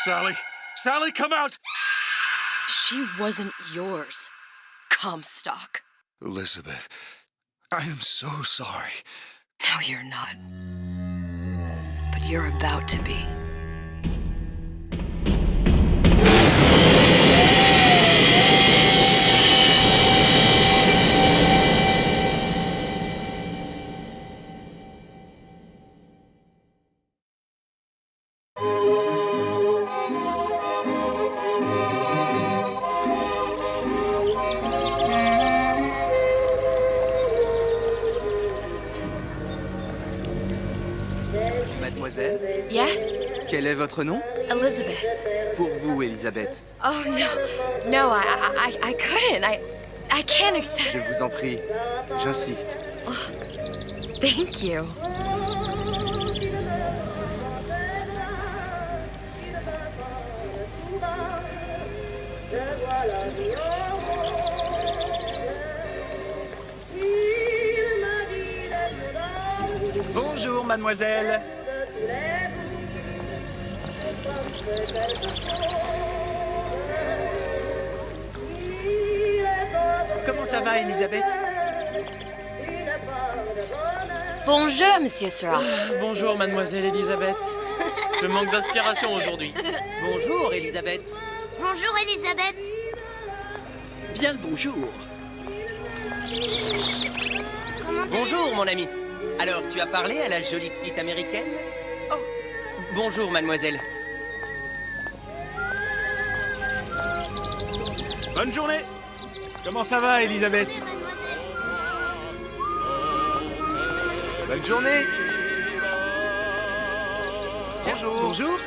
Sally! Sally, come out! She wasn't yours, Comstock. Elizabeth, I am so sorry. No, you're not. But you're about to be. Mademoiselle, Yes? quel est votre nom? Elizabeth. Pour vous, Elisabeth. Oh, no, I couldn't. I can't accept. Je vous en prie, j'insiste. Thank you. Bonjour, mademoiselle. Comment ça va, Elisabeth? Bonjour, Monsieur Surratt. Bonjour, mademoiselle Elisabeth. Je manque d'inspiration aujourd'hui. Bonjour, Elisabeth. Bonjour Elisabeth. Bien le bonjour. Bonjour, mon ami. Alors, tu as parlé à la jolie petite américaine? Oh, bonjour, mademoiselle. Bonne journée. Comment ça va, Elisabeth? Bonne journée. Bonjour. Bonjour.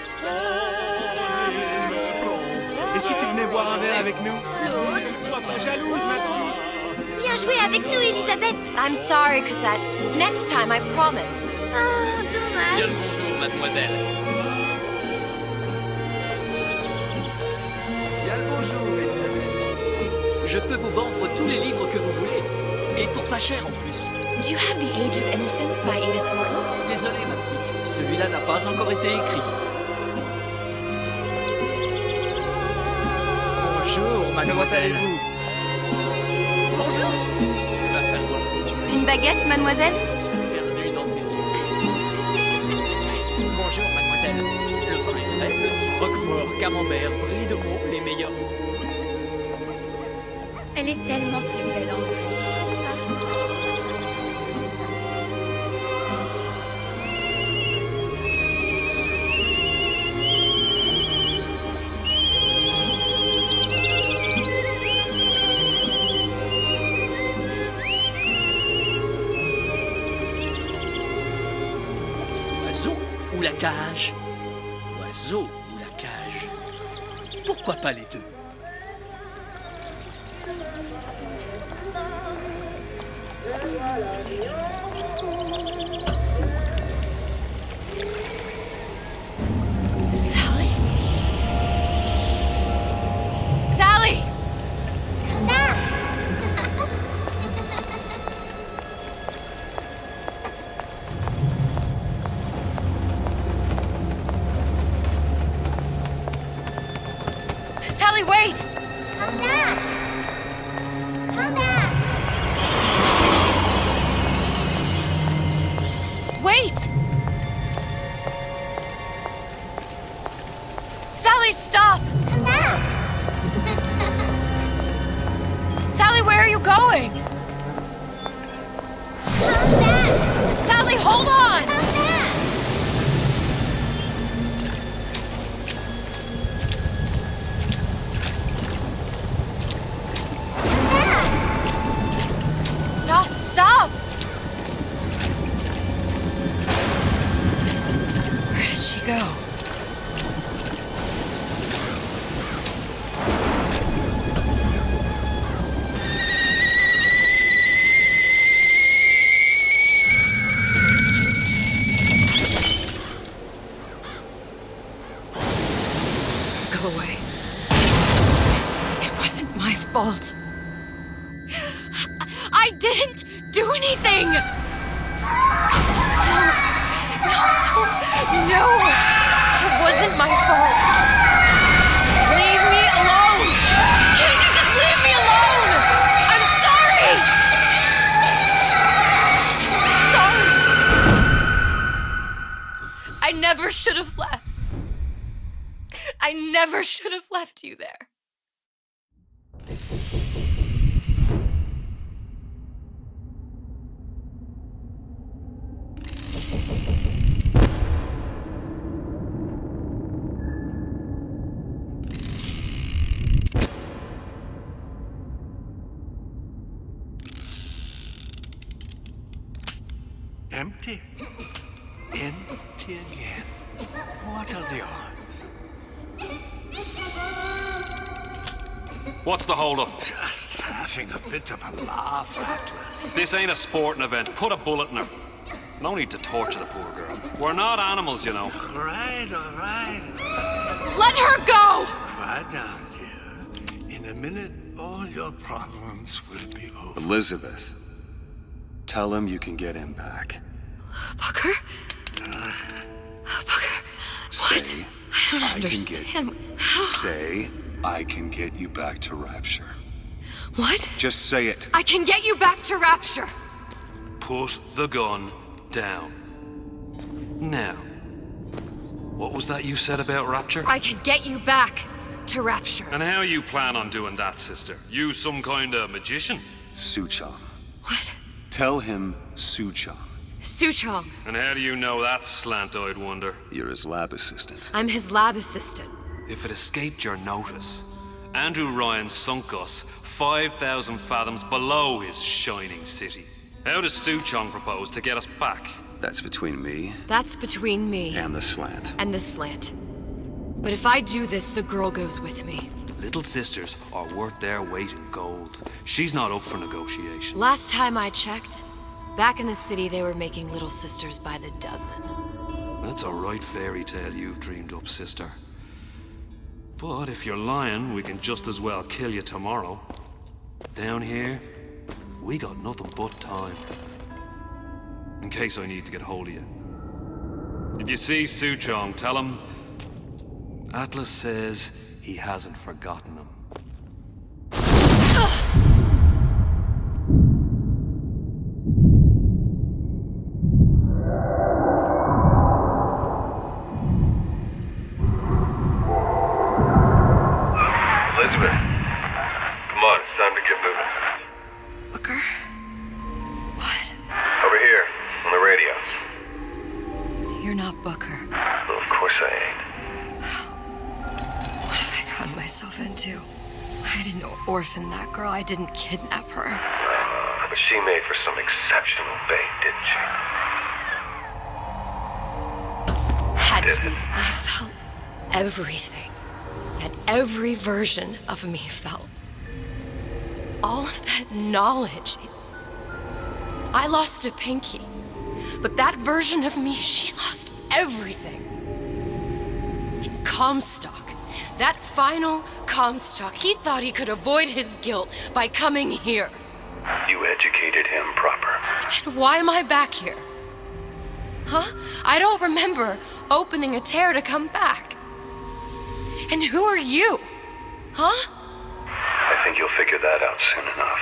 Et si tu venais boire un verre avec nous? Claude, Sois pas jalouse, ma petite. viens jouer avec nous Elisabeth. I'm sorry, Cosette. Next time, I promise. Oh, Bien dommage. le bonjour, mademoiselle. Bien le bonjour, Elisabeth. Je peux vous vendre tous les livres que vous voulez. Et pour pas cher en plus. Do you have The Age of Innocence by Edith Wharton? Désolé, ma petite. Celui-là n'a pas encore été écrit. Bonjour, mademoiselle. Comment allez-vous? Bonjour. Va falloir que tu me Une baguette, mademoiselle? perdu dans tes yeux. Bonjour, mademoiselle. Le pain est frais, le sirop Roquefort, camembert, brie de Meaux, les meilleurs. Elle est tellement plus belle en vrai, tu trouves pas? Oiseau ou la cage? Oiseau ou la cage? Pourquoi pas les deux? Sally? Sally! Sally, wait! Come back! Come back! Wait! Sally, stop! Come back! Sally, where are you going? Come back! Sally, hold on! Come back! Stop, stop! Where did she go? Go away. It wasn't my fault. I didn't do anything! No! It wasn't my fault! never should have left you there. Empty? Empty again. What are the odds? What's the hold-up? Just having a bit of a laugh, Atlas. This ain't a sporting event. Put a bullet in her. No need to torture the poor girl. We're not animals, you know. All right. Let her go! Quiet down, dear. In a minute, all your problems will be over. Elizabeth, tell him you can get him back. Booker? Booker, what? Say, I don't understand. How? Say, I can get you back to Rapture. What? Just say it. I can get you back to Rapture. Put the gun down. Now, what was that you said about Rapture? I can get you back to Rapture. And how you plan on doing that, sister? You some kind of magician? Suchong. What? Tell him Suchong. Suchong. And how do you know that, slant-eyed wonder? You're his lab assistant. I'm his lab assistant. If it escaped your notice, Andrew Ryan sunk us 5,000 fathoms below his shining city. How does Suchong propose to get us back? That's between me That's between me and the slant. and the slant. But if I do this, the girl goes with me. Little sisters are worth their weight in gold. She's not up for negotiation. Last time I checked, back in the city they were making little sisters by the dozen. That's a right fairy tale you've dreamed up, sister. But if you're lying, we can just as well kill you tomorrow. Down here, we got nothing but time. In case I need to get hold of you. If you see Suchong, tell him Atlas says he hasn't forgotten him. Elizabeth, come on, it's time to get moving. Booker? What? Over here, on the radio. You're not Booker. Well, of course I ain't. What have I gotten myself into? I didn't orphan that girl. I didn't kidnap her. But she made for some exceptional bait, didn't she? Had to be. I felt everything that every version of me felt. All of that knowledge. I lost a pinky, but that version of me, she lost everything. And Comstock, that final Comstock, he thought he could avoid his guilt by coming here. You educated him proper. But then why am I back here? Huh? I don't remember opening a tear to come back. And who are you? Huh? I think you'll figure that out soon enough.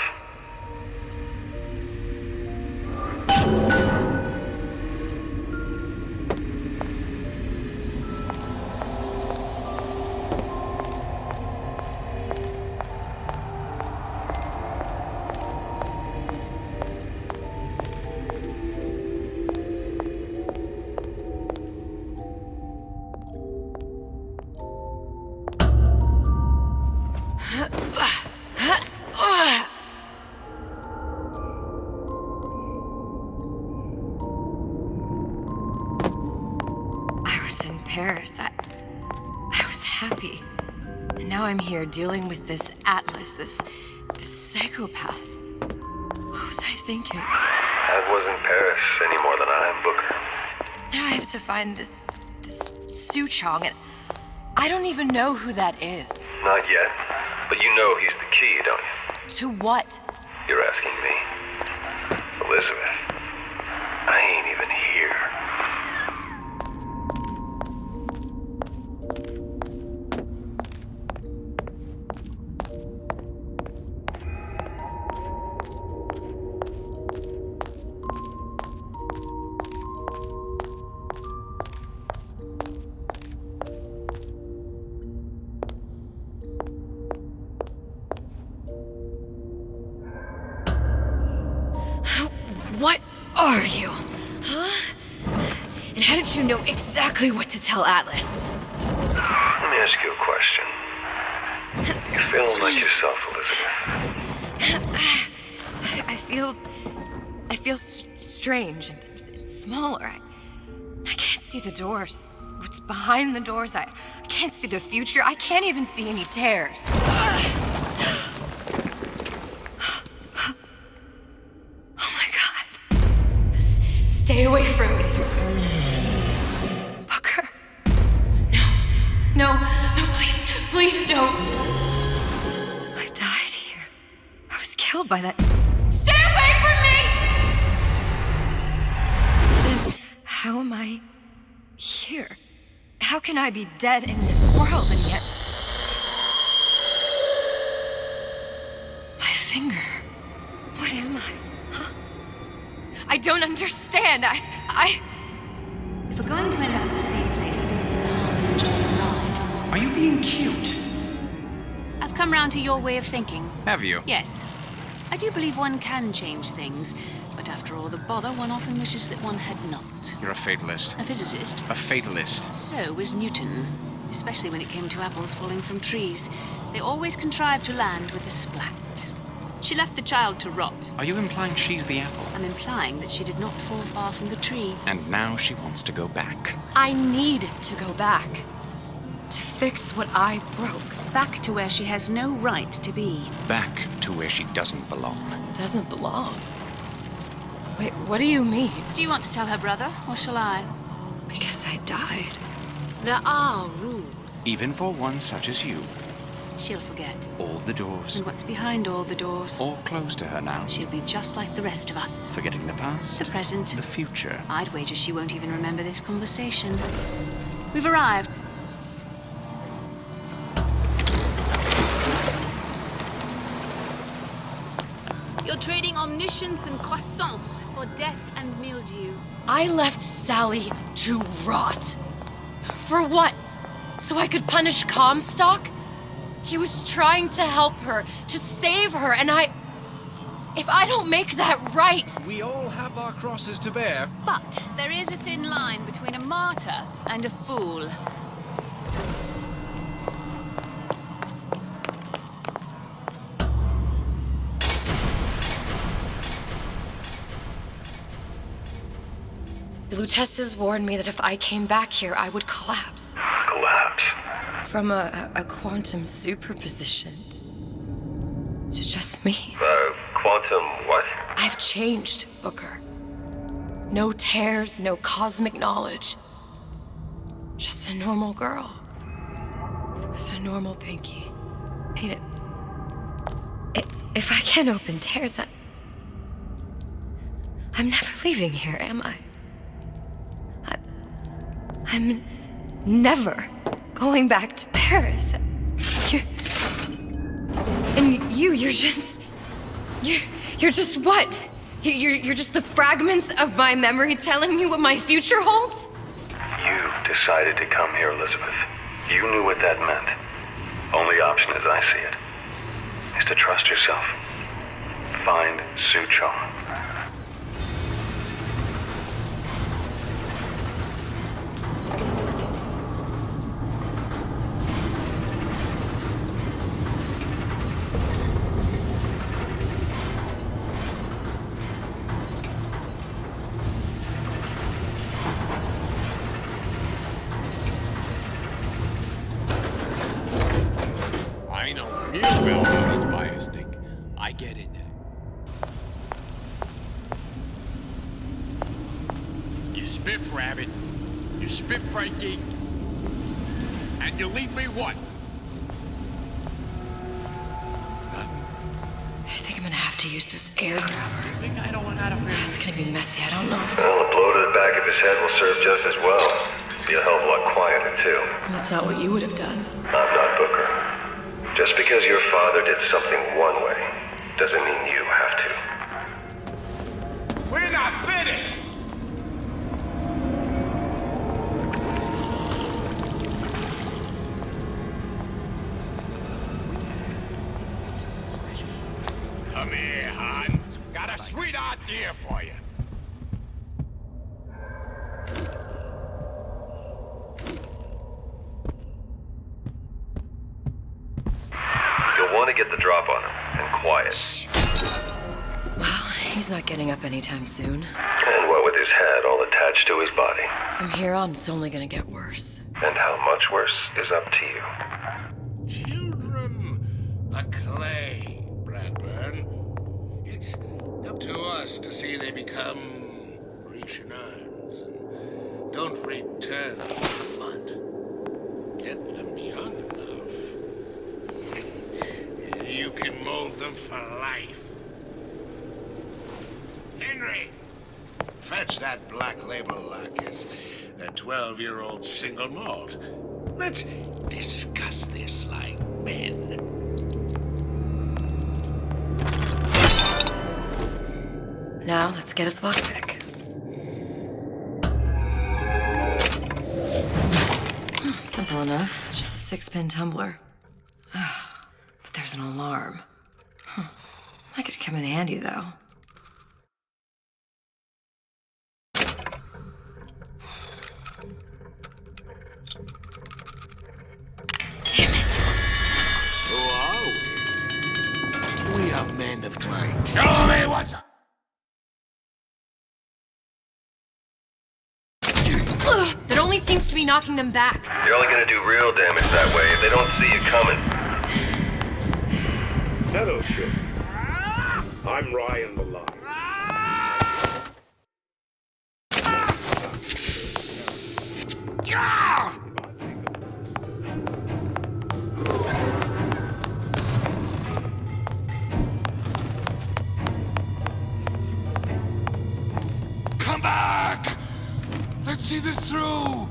I was in Paris. I was happy. And now I'm here dealing with this Atlas, this psychopath. What was I thinking? That wasn't Paris any more than I am Booker. Now I have to find this Suchong, and I don't even know who that is. Not yet, but you know he's the key, don't you? To what? You're asking me. Elizabeth, I ain't even here. What are you? Huh? And how did you know exactly what to tell Atlas? Let me ask you a question. You feeling like yourself, Elizabeth? I feel strange and smaller. I can't see the doors. What's behind the doors? I can't see the future. I can't even see any tears. Oh my God. Stay away from me. Booker. No, please don't. I died here. I was killed by that. Stay away from me! Then how am I here? How can I be dead in this world and yet... My finger. What am I? Huh? I don't understand. If we're going to end up in the same place and dance in harmony and enjoy the ride... Are you being cute? I've come round to your way of thinking. Have you? Yes. I do believe one can change things, but after all the bother, one often wishes that one had not. You're a fatalist. A physicist. A fatalist. So was Newton, especially when it came to apples falling from trees. They always contrived to land with a splat. She left the child to rot. Are you implying she's the apple? I'm implying that she did not fall far from the tree. And now she wants to go back. I need to go back. To fix what I broke. Back to where she has no right to be. Back to where she doesn't belong. Doesn't belong? Wait, what do you mean? Do you want to tell her brother, or shall I? Because I died. There are rules. Even for one such as you. She'll forget. All the doors. And what's behind all the doors? All closed to her now. She'll be just like the rest of us. Forgetting the past. The present. The future. I'd wager she won't even remember this conversation. We've arrived. You're trading omniscience and croissance for death and mildew. I left Sally to rot. For what? So I could punish Comstock? He was trying to help her, to save her, and if I don't make that right... We all have our crosses to bear. But there is a thin line between a martyr and a fool. The Lutesses warned me that if I came back here, I would collapse. Collapse? From a quantum superposition to just me. Quantum what? I've changed, Booker. No tears, no cosmic knowledge. Just a normal girl. With a normal pinky. Wait, if I can't open tears, I'm never leaving here, am I? I'm never going back to Paris. You're just what? You're just the fragments of my memory telling me what my future holds? You decided to come here, Elizabeth. You knew what that meant. Only option, as I see it, is to trust yourself. Find Sue Chong. I know real well how these buyers think. I get in there. You spiff rabbit, you spiff Frankie, and you leave me what? I think I'm gonna have to use this air grabber. I don't want out of here. It's gonna be messy, I don't know if... Well, a blow to the back of his head will serve just as well. Be a hell of a lot quieter, too. That's not what you would have done. I'm not Booker. Just because your father did something one way, doesn't mean you have to. We're not finished! Come here, hon. Got a sweet idea for you. quiet. Well, he's not getting up anytime soon. And what with his head all attached to his body. From here on, it's only gonna get worse. And how much worse is up to you. Children, the clay, Bradburn. It's up to us to see they become Grecian urns and don't return to the mud. Get them young enough. You can mold them for life. Henry, fetch that black label Lacus, that 12-year-old single malt. Let's discuss this like men. Now, let's get its lockpick. Simple enough. Just a 6-pin tumbler. But there's an alarm. That could come in handy, though. Who are we? We are men of time. Show me what's up! That only seems to be knocking them back. You're only gonna do real damage that way if they don't see you coming. Fellowship. I'm Ryan the Lion. Come back! Let's see this through!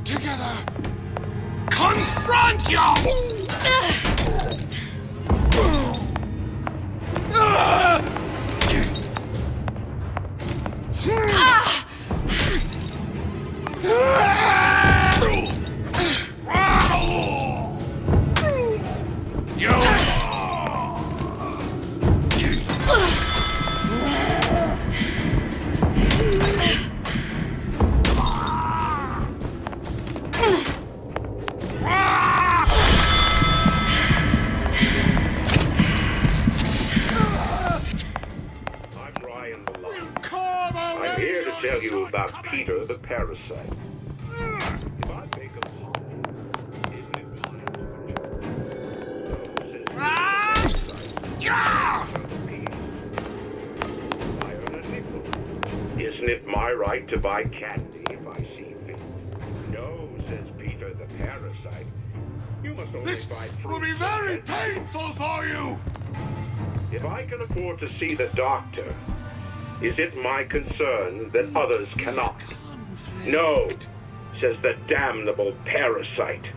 Together! Confront ya! I'm here to tell you about Peter the Parasite. If I make a Isn't it my right to buy candy if I see fit? No, says Peter the Parasite. You must only This buy will be very painful for you! If I can afford to see the doctor, is it my concern that others cannot? No, says the damnable parasite.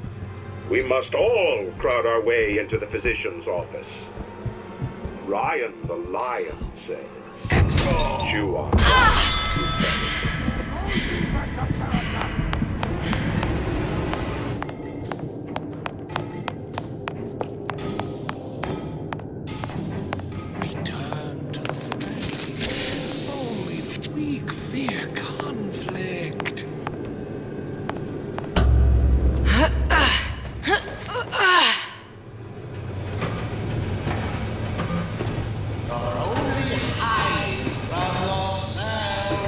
We must all crowd our way into the physician's office. Ryan the Lion says, chew on. Return to the fray. Only the weak fear conflict. You're only hiding from yourself.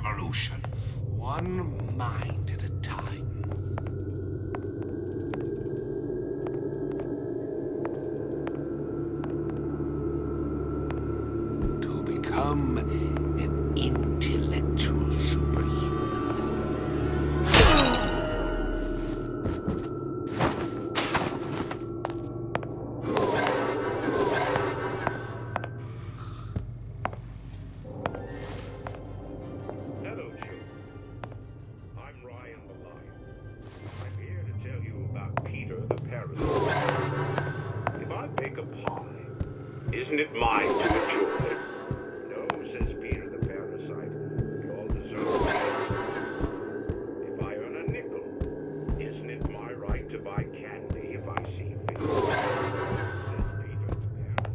revolution, one mind at a time. To become an intellectual superhuman. Hello, children. I'm Ryan the Lion. I'm here to tell you about Peter the Parasite. If I bake a pie, isn't it mine to enjoy? No, says Peter the Parasite. We all deserve a piece. If I earn a nickel, isn't it my right to buy candy if I see fit? Says Peter the Parasite.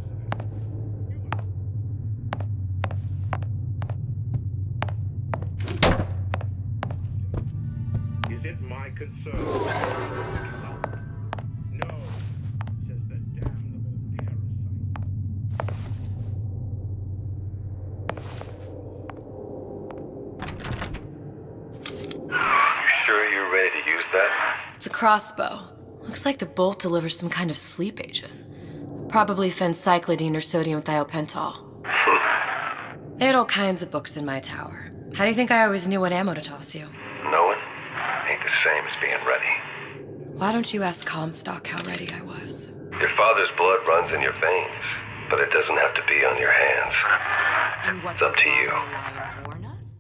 Is it my concern? No, says the damnable parasite. You sure you're ready to use that? It's a crossbow. Looks like the bolt delivers some kind of sleep agent. Probably phencyclidine or sodium thiopental. They had all kinds of books in my tower. How do you think I always knew what ammo to toss you? Knowing ain't the same as being ready. Why don't you ask Comstock how ready I was? Your father's blood runs in your veins, but it doesn't have to be on your hands. And what It's up does to you. Ryan the Lion warn us?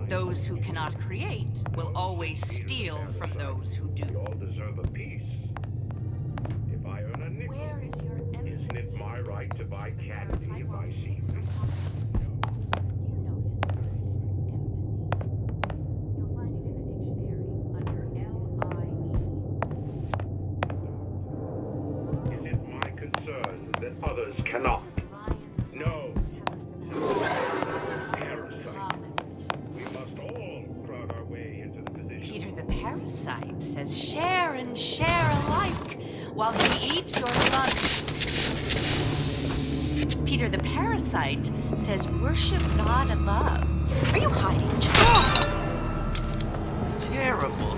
Those who cannot create will always steal from those who do. We all deserve a piece. If I earn a nickel, isn't it my right to buy candy if I see fit? Is it my concern that others cannot? No. Parasite. We must all crowd our way into the position. Peter the Parasite says share and share alike while he eats your blood. Peter the Parasite says worship God above. Are you hiding? Terrible.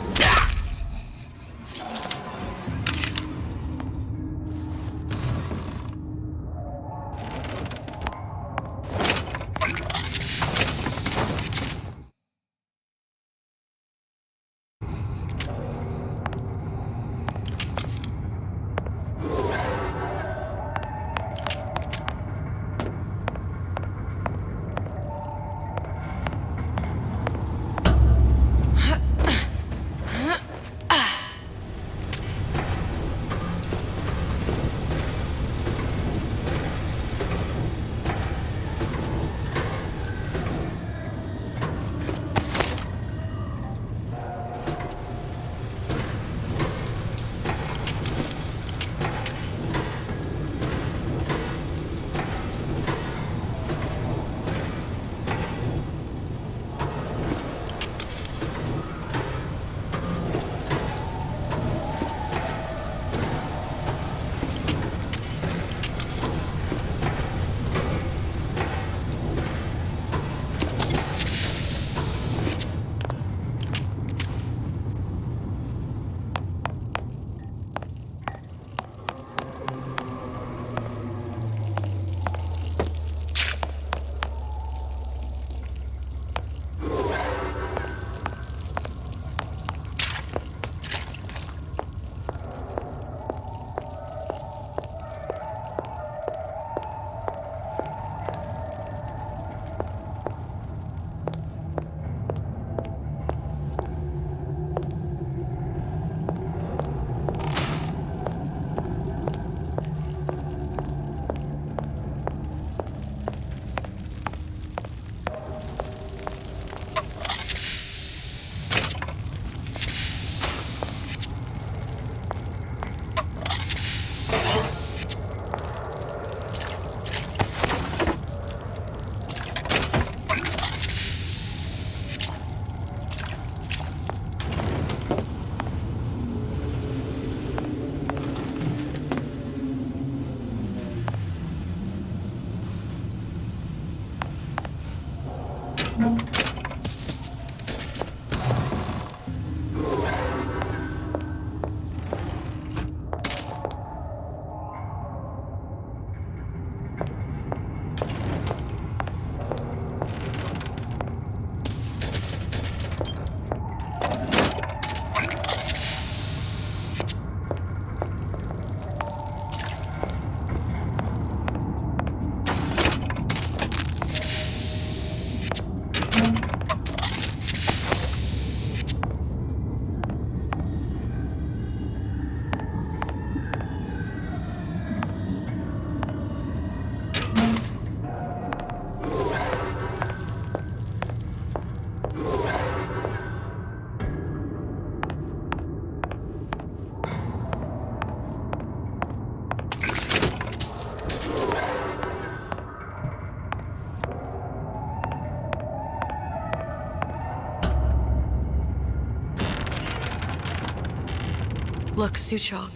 Look, Suchong.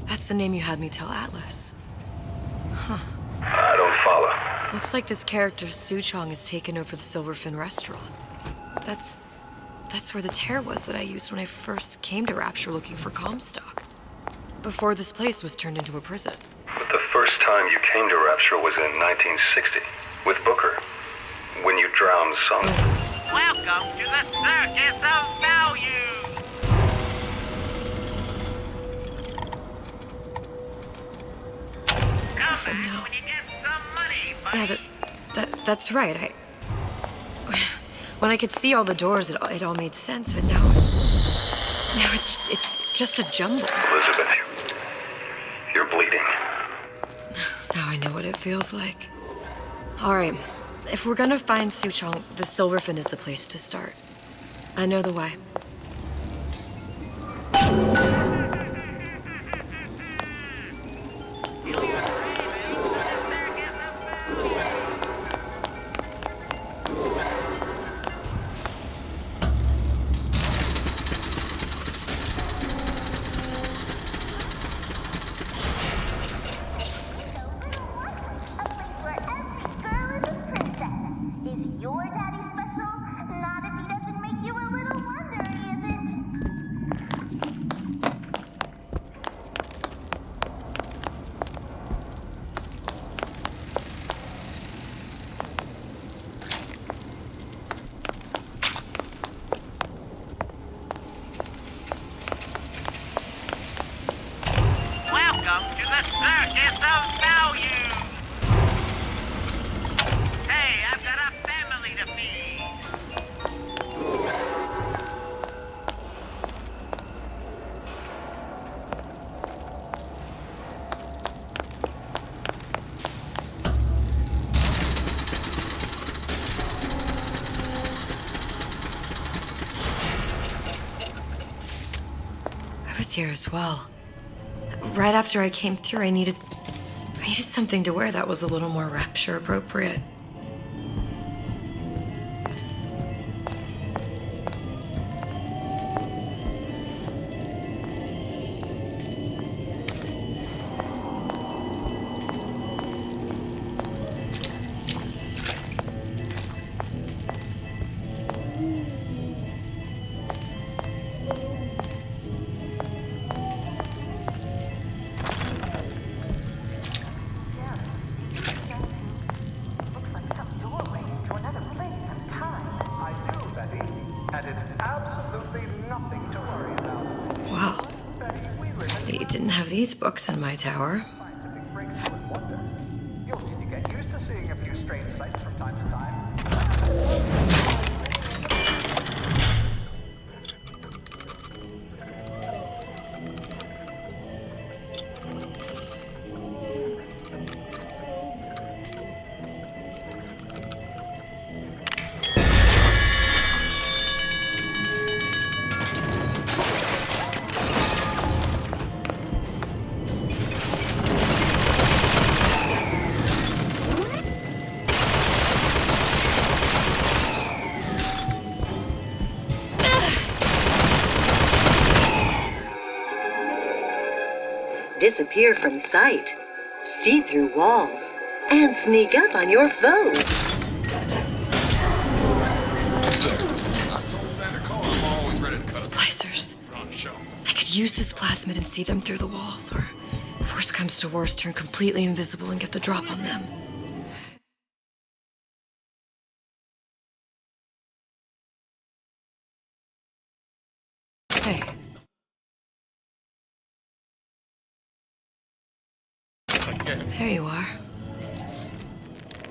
That's the name you had me tell Atlas. Huh. I don't follow. Looks like this character, Suchong, has taken over the Silverfin restaurant. That's where the tear was that I used when I first came to Rapture looking for Comstock. Before this place was turned into a prison. But the first time you came to Rapture was in 1960, with Booker, when you drowned some. Welcome to the Circus of Value! From now. Yeah, that's right. When I could see all the doors, it all made sense, but now it's just a jumble. Elizabeth, you're bleeding. Now I know what it feels like. All right, if we're gonna find Suchong, the Silverfin is the place to start. I know the way. Welcome to the Circus of Value! Hey, I've got a family to feed! I was here as well. Right after I came through, I needed something to wear that was a little more Rapture appropriate. They didn't have these books in my tower. Disappear from sight, see through walls, and sneak up on your foes. could use this plasmid and see them through the walls, or if worst comes to worst, turn completely invisible and get the drop on them. Hey. There you are.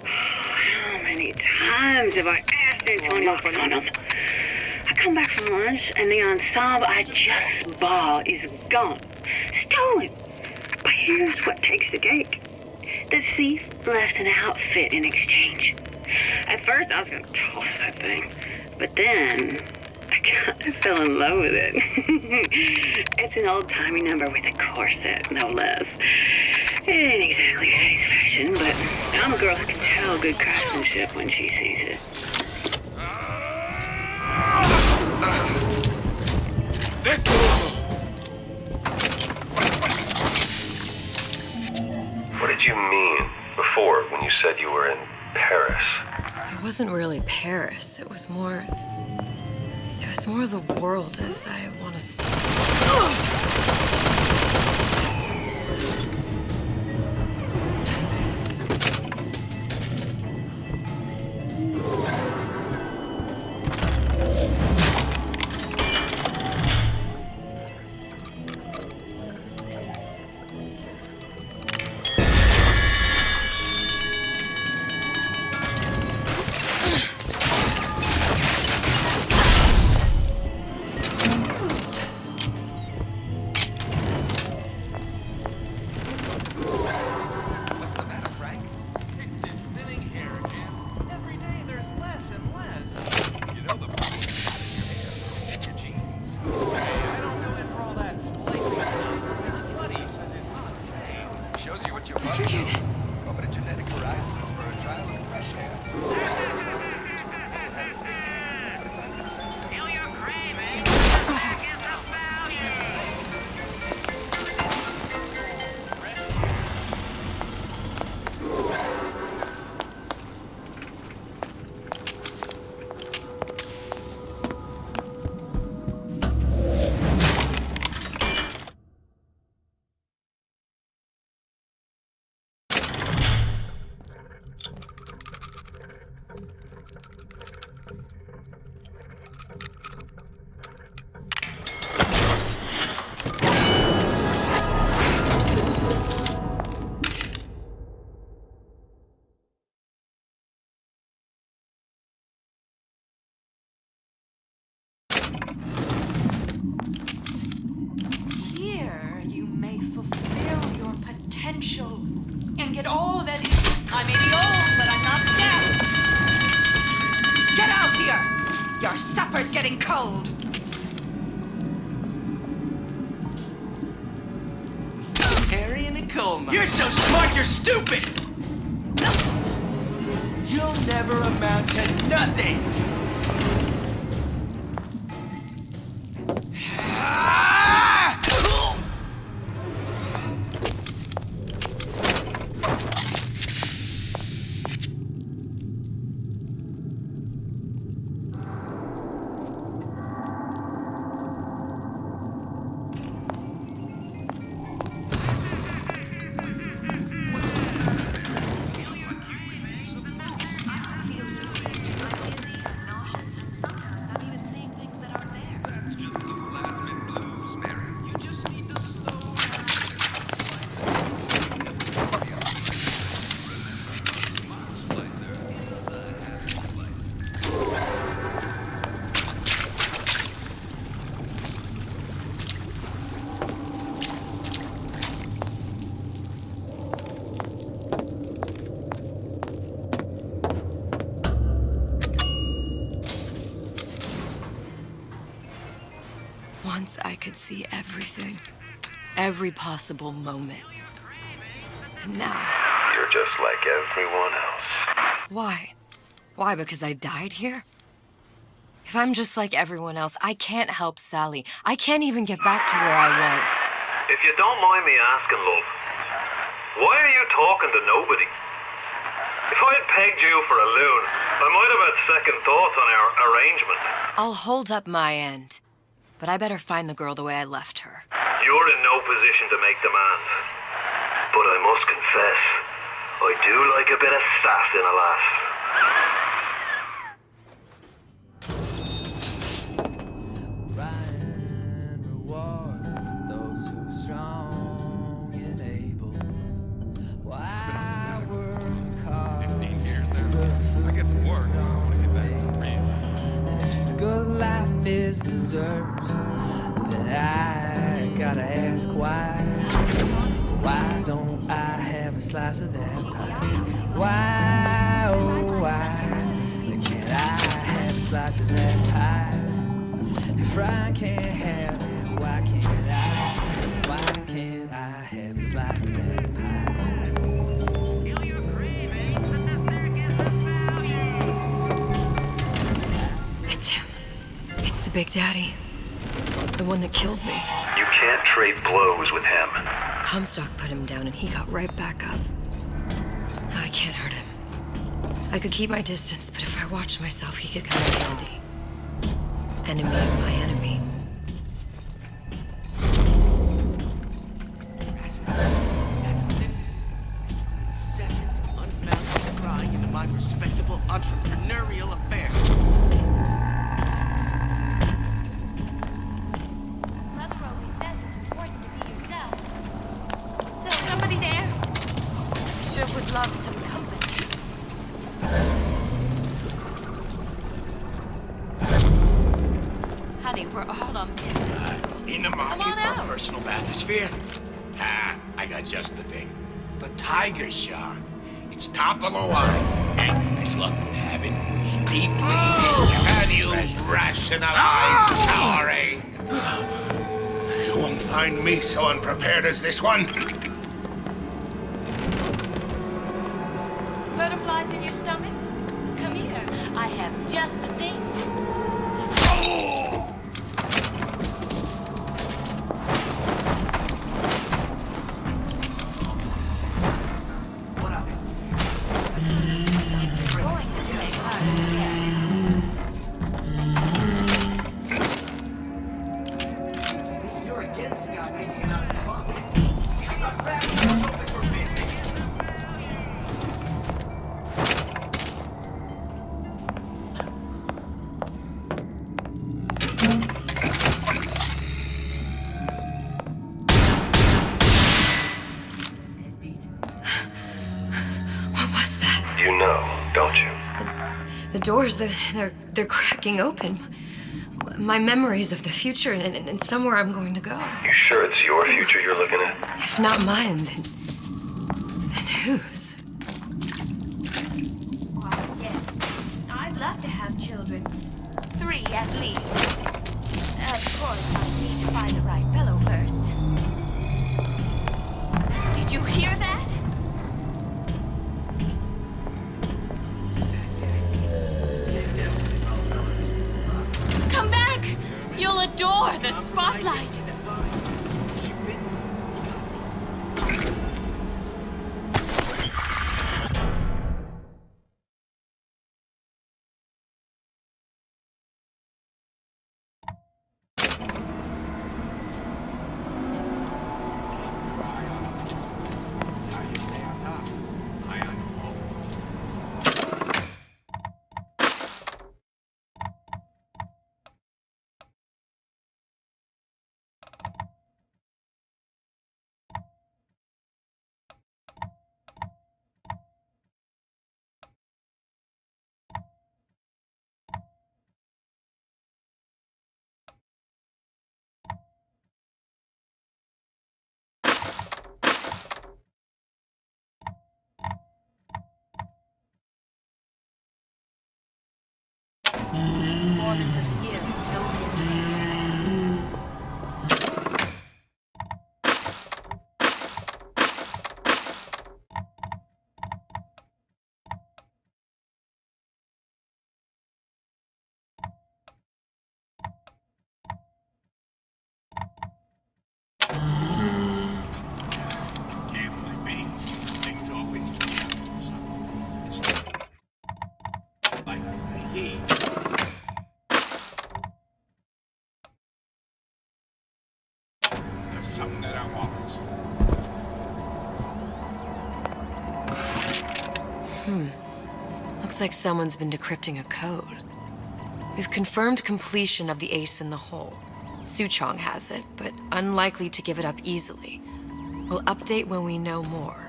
How many times have I asked Antonio for them? I come back from lunch and the ensemble I just bought is gone. Stolen. But here's what takes the cake. The thief left an outfit in exchange. At first I was gonna toss that thing, but then I kind of fell in love with it. It's an old-timey number with a corset, no less. It ain't exactly today's fashion, but I'm a girl who can tell good craftsmanship when she sees it. What did you mean before when you said you were in Paris? It wasn't really Paris. It was more the world as I want to see it. And get all that is. I may be old, but I'm not dead. Get out here! Your supper's getting cold. Harry and Nicole. You're so smart, you're stupid! You'll never amount to nothing! Once I could see everything, every possible moment. And now... You're just like everyone else. Why? Why, because I died here? If I'm just like everyone else, I can't help Sally. I can't even get back to where I was. If you don't mind me asking, love, why are you talking to nobody? If I had pegged you for a loon, I might have had second thoughts on our arrangement. I'll hold up my end. But I better find the girl the way I left her. You're in no position to make demands. But I must confess, I do like a bit of sass in a lass. Good life is deserved, then I gotta ask why. Why don't I have a slice of that pie? Why, oh why can't I have a slice of that pie? If I can't have it, why can't I? Why can't I have a slice of that pie? It's him. It's the Big Daddy. The one that killed me. You can't trade blows with him. Comstock put him down and he got right back up. Now I can't hurt him. I could keep my distance, but if I watched myself, he could come in handy. Enemy of my enemy. Incessant, unbalanced prying into my respectable entrepreneurial affairs. Mother always says it's important to be yourself. So, somebody there? Sure would love some company. Honey, we're all on business. In the market Come on for out. a personal bathysphere? I got just the thing. The tiger shark. It's top of the line. And as luck would have it, steeply discounted. Can you rationalize towering? You won't find me so unprepared as this one. Butterflies in your stomach? Come here. I have just the thing. Going to play hard to get. You're against Scott making it out of his pocket. I got facts open for business. What was that? You know, don't you? The doors, they're cracking open. My memories of the future and somewhere I'm going to go. You sure it's your future you're looking at? If not mine, then whose? Why, yes. I'd love to have children. 3 at least. Of course, I need to find the right fellow first. Did you hear that? Come back! You'll adore the spotlight. Performance of the year. Nobody Looks like someone's been decrypting a code. We've confirmed completion of the ace in the hole. Suchong has it, but unlikely to give it up easily. We'll update when we know more.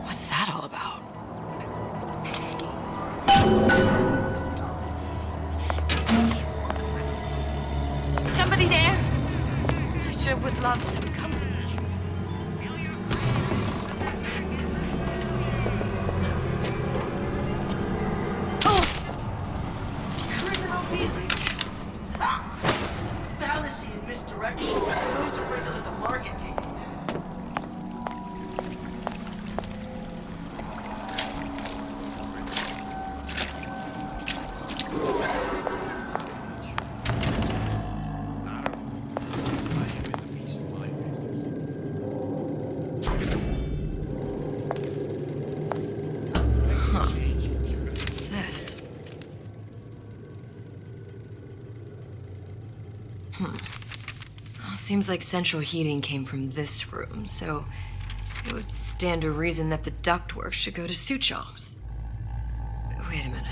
What's that all about? Somebody there? I sure would love some company. Criminal dealings. Ha! Fallacy and misdirection. Those afraid to let the market take it. What's this? Well, seems like central heating came from this room, so it would stand to reason that the ductwork should go to Suchong's. Wait a minute.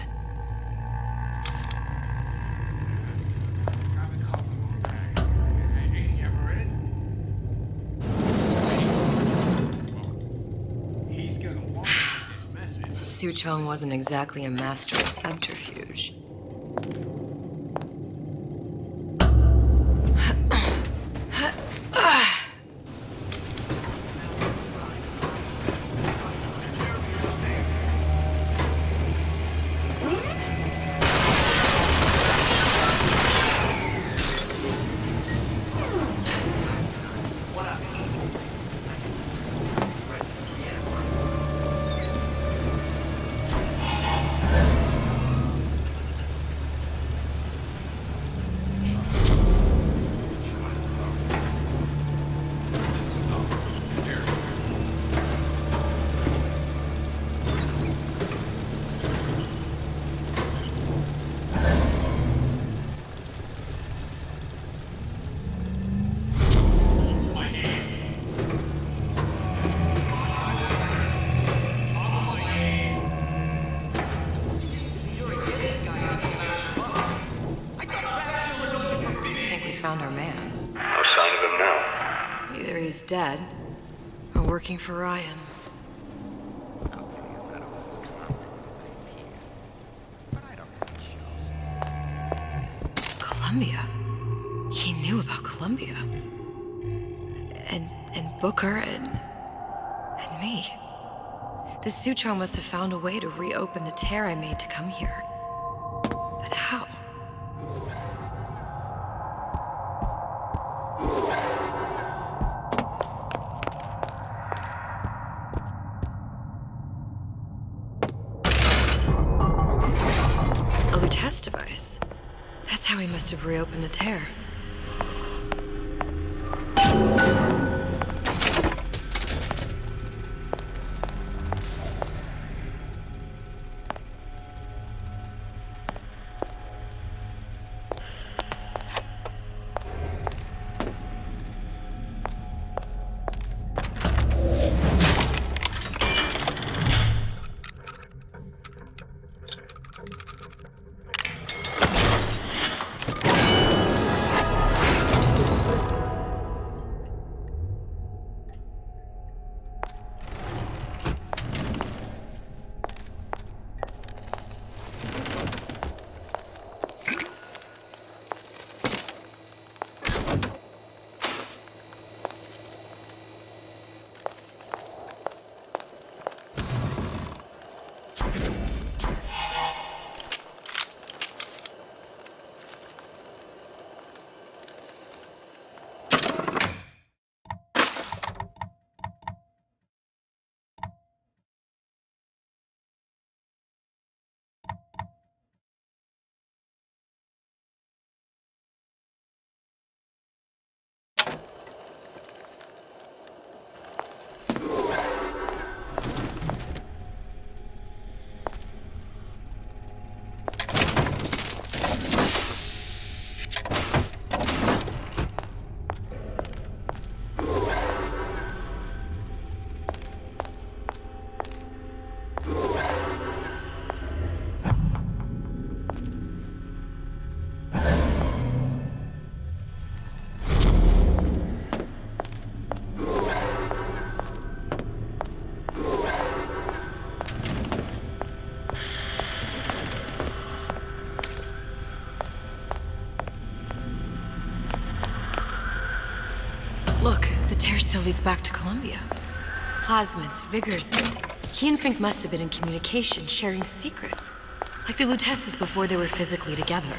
Suchong wasn't exactly a master of subterfuge. Found our man. No sign of him now. Either he's dead or working for Ryan. Columbia. He knew about Columbia. And Booker and me. The Suchong must have found a way to reopen the tear I made to come here. But how? Test device. That's how he must have reopened the tear. leads back to Columbia. Plasmids, vigors. He and Fink must have been in communication, sharing secrets. Like the Lutesses before they were physically together.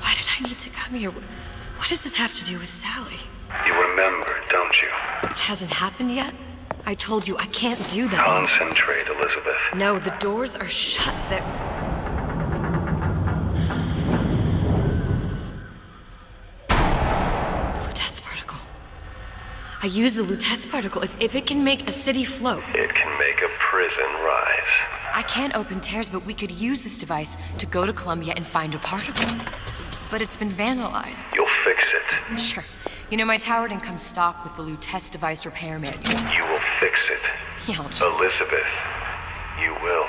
Why did I need to come here? What does this have to do with Sally? You remember, don't you? It hasn't happened yet? I told you I can't do that. Concentrate, Elizabeth. No, the doors are shut. They're... The Lutece particle. I use the Lutece particle. If it can make a city float. It can make a prison rise. I can't open tears, but we could use this device to go to Columbia and find a particle. But it's been vandalized. You'll fix it. Sure. You know, my tower didn't come stock with the Lutece device repair manual. You will fix it. Yeah, I'll just... Elizabeth, you will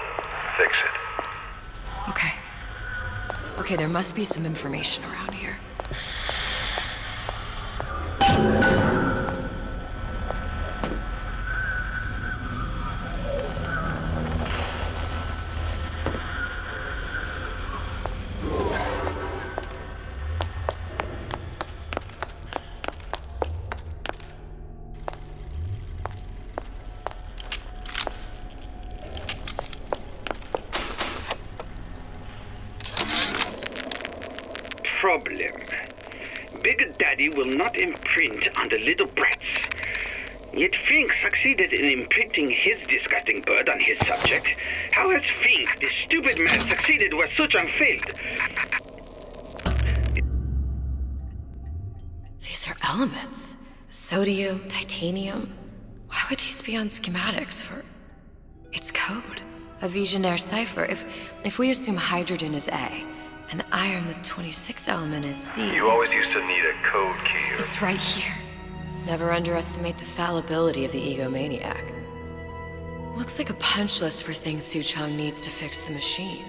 fix it. Okay. Okay, there must be some information around here. Problem. Big Daddy will not imprint on the little brats. Yet Fink succeeded in imprinting his disgusting bird on his subject. How has Fink, this stupid man, succeeded where Suchong failed? These are elements. Sodium, titanium. Why would these be on schematics for... It's code. A Visionaire cipher. If we assume hydrogen is A, and iron, the 26th element, is C... You always used to need a code key. It's right here. Never underestimate the fallibility of the egomaniac. Looks like a punch list for things Suchong needs to fix the machine.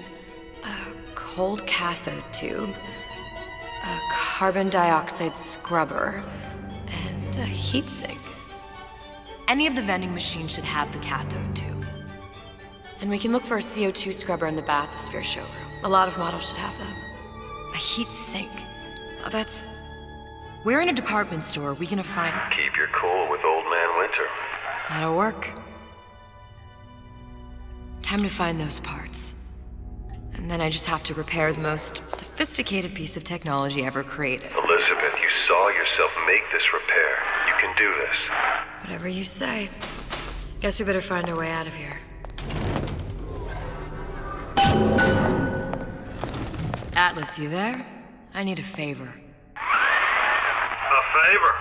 A cold cathode tube, a carbon dioxide scrubber, and a heatsink. Any of the vending machines should have the cathode tube. And we can look for a CO2 scrubber in the bathysphere showroom. A lot of models should have them. A heat sink. Oh, that's... Where in a department store are we gonna find... Keep your cool with Old Man Winter. That'll work. Time to find those parts. And then I just have to repair the most sophisticated piece of technology ever created. Elizabeth, you saw yourself make this repair. You can do this. Whatever you say. Guess we better find our way out of here. Atlas, you there? I need a favor. A favor?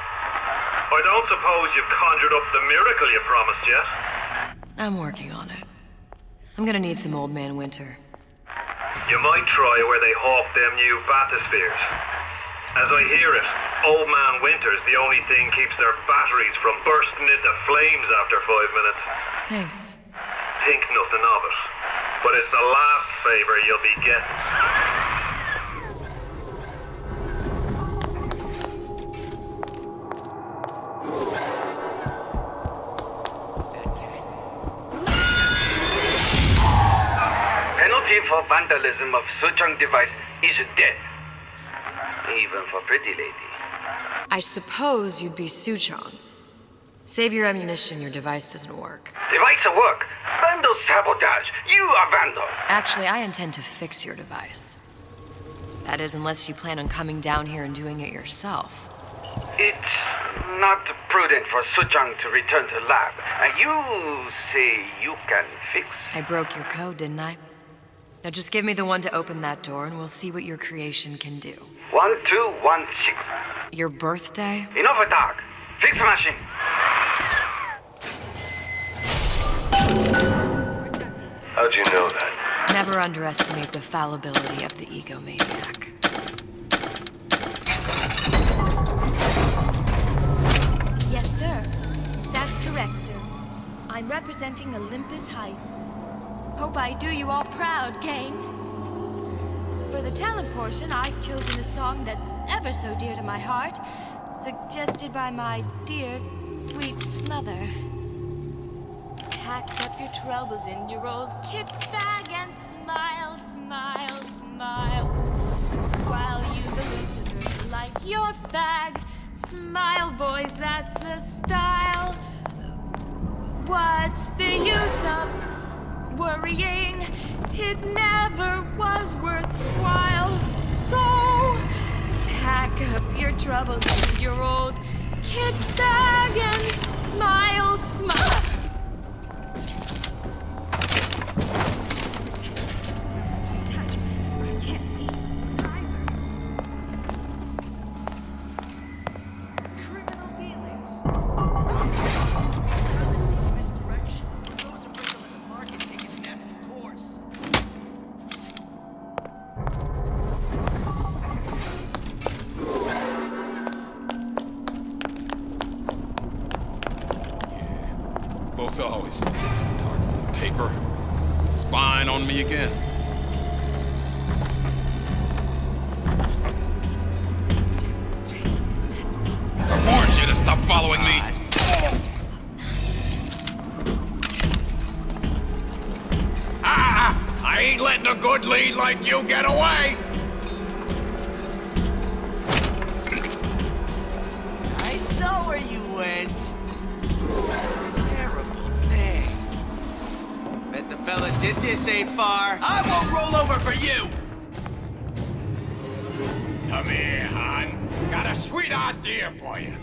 I don't suppose you've conjured up the miracle you promised yet? I'm working on it. I'm gonna need some Old Man Winter. You might try where they hawk them new bathyspheres. As I hear it, Old Man Winter's the only thing keeps their batteries from bursting into flames after 5 minutes. Thanks. Think nothing of it. But it's the last favor you'll be getting. Penalty for vandalism of Suchong device is death. Even for pretty lady. I suppose you'd be Suchong. Save your ammunition, your device doesn't work. Device at work. Vandal sabotage. You are vandal. Actually, I intend to fix your device. That is, unless you plan on coming down here and doing it yourself. It's not prudent for Suchong to return to lab. You say you can fix? I broke your code, didn't I? Now just give me the one to open that door and we'll see what your creation can do. 1216. Your birthday? Enough talk. Fix the machine. How'd you know that? Never underestimate the fallibility of the egomaniac. Yes, sir. That's correct, sir. I'm representing Olympus Heights. Hope I do you all proud, gang. For the talent portion, I've chosen a song that's ever so dear to my heart, suggested by my dear, sweet mother. Pack up your troubles in your old kit bag and smile, smile, smile. While you the Lucifer light your fag, Smile, boys, that's the style. What's the use of worrying? It never was worthwhile. So, pack up your troubles in your old kit bag and smile, smile. Folks always say dark paper. Spying on me again. I warned you to stop following me. I ain't letting a good lead like you get away. I saw where you went. Terrible thing. Bet the fella did this ain't far. I won't roll over for you. Come here, hon. Got a sweet idea for you.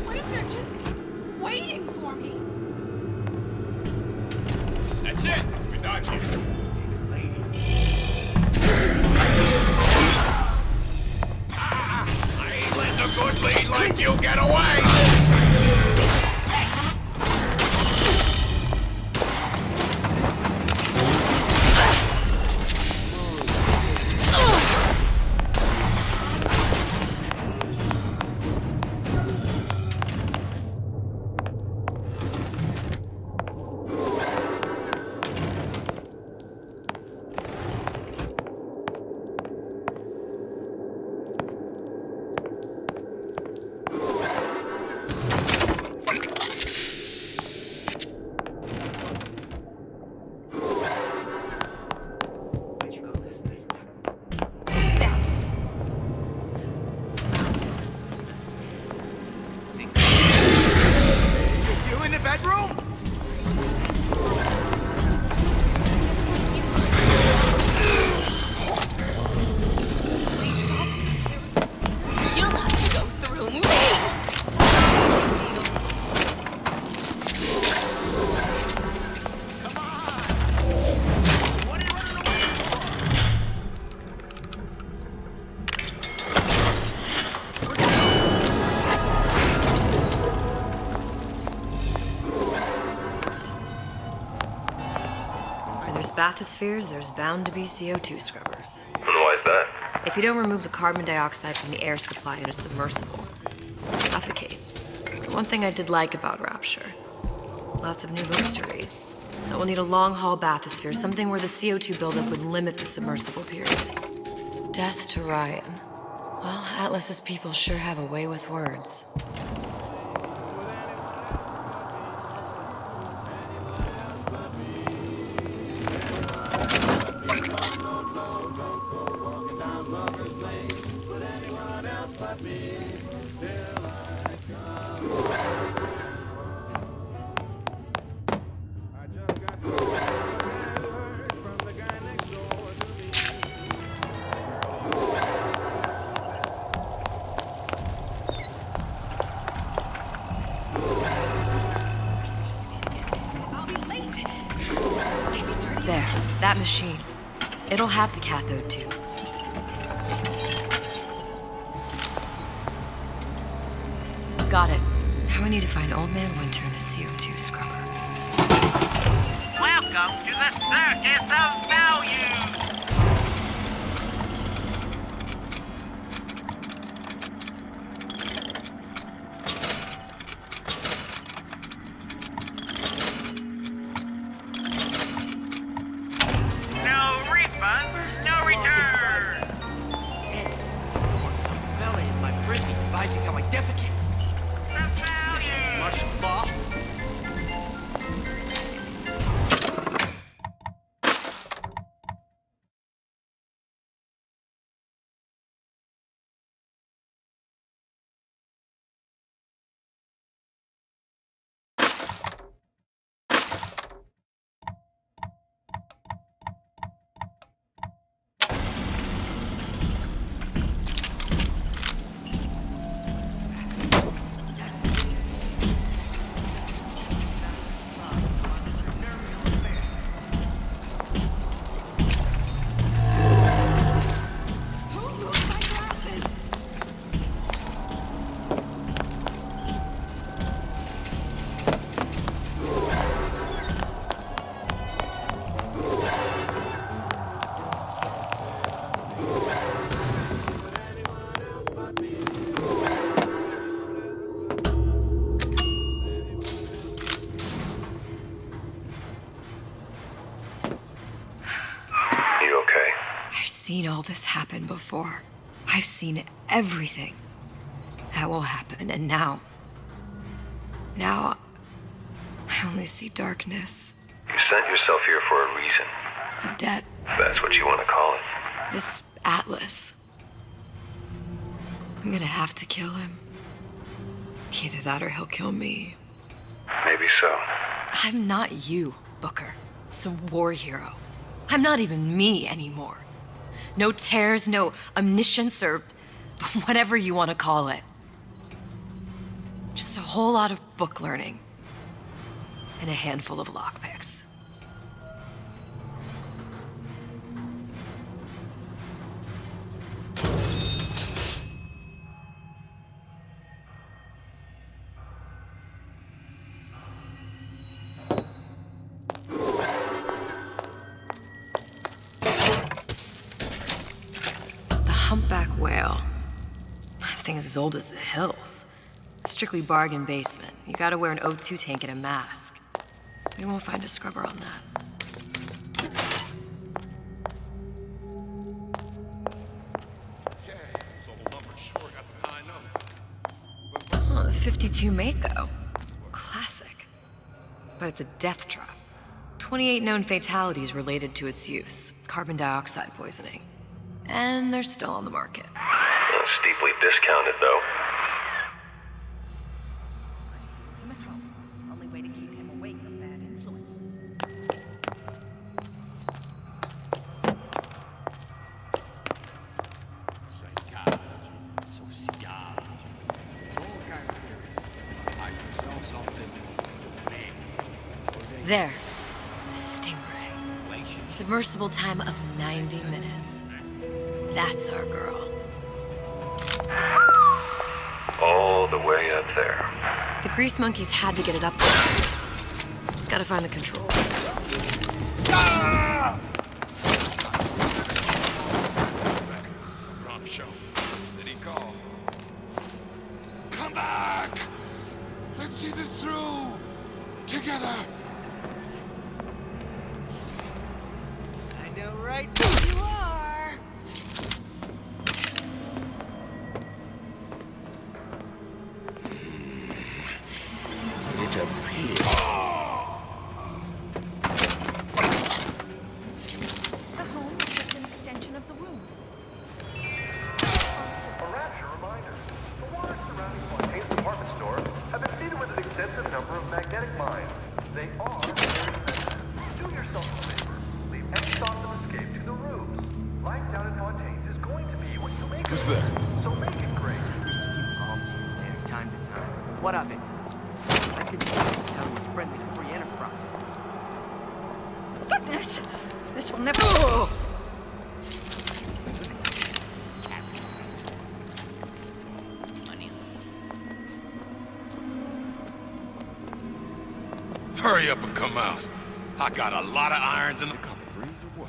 What if they're just waiting for me? That's it. We're done here. I ain't letting a good lead like you get away. You in the bedroom? You'll have to go through me. Where there's bathyspheres, there's bound to be CO2 scrubbers. And why is that? If you don't remove the carbon dioxide from the air supply in a submersible, you'll suffocate. But one thing I did like about Rapture, lots of new books to read. That we'll need a long-haul bathysphere, something where the CO2 buildup would limit the submersible period. Death to Ryan. Well, Atlas's people sure have a way with words. There, that machine. It'll have the cathode tube. Got it. Now I need to find Old Man Winter and a CO2 scrubber. Welcome to the Circus of Value! No refund, no return! I want some fella in my prison advising how I defecate. The value! Martial law? seen all this happen before. I've seen everything that will happen, and now I only see darkness. You sent yourself here for a reason. A debt. That's what you want to call it. This Atlas. I'm gonna have to kill him. Either that or he'll kill me. Maybe so. I'm not you, Booker. Some war hero. I'm not even me anymore. No tears, no omniscience, or whatever you want to call it. Just a whole lot of book learning. And a handful of lockpicks. Humpback whale. That thing is as old as the hills. Strictly bargain basement. You gotta wear an O2 tank and a mask. We won't find a scrubber on that. Oh, the 52 Mako. Classic. But it's a death trap. 28 known fatalities related to its use. Carbon dioxide poisoning. And they're still on the market. Steeply discounted, though. Him at home. Only way to keep him away from bad influences. There. The Stingray. Submersible time of 90 minutes. That's our girl. All the way up there. The grease monkeys had to get it up there. Just gotta find the controls. Wrong show. City call. Come back! Let's see this through! Together! I know right where you are. It appears. The home is just an extension of the room. A rapture reminder. The waters surrounding Fontaine's department store have been seeded with an extensive number of magnetic mines. They are very sensitive. Do yourself a favor. Leave any thoughts of escape to the rooms. Life down at Fontaine's is going to be what you make Who's of it. there? So make it great. Time to time. What of it? I said this town was friendly to free enterprise. Goodness! This will never. Hurry up and come out. I got a lot of irons in the cup. Breeze away.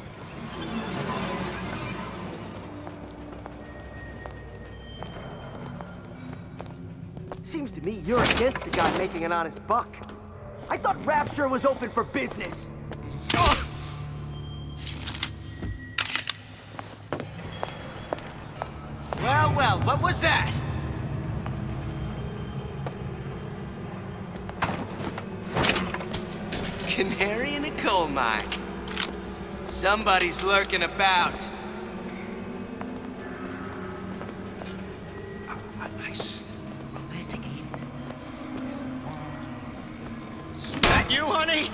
Seems to me you're against the guy making an honest buck. I thought Rapture was open for business. Well, well, what was that? Canary in a coal mine. Somebody's lurking about. A nice romantic evening. That you, honey?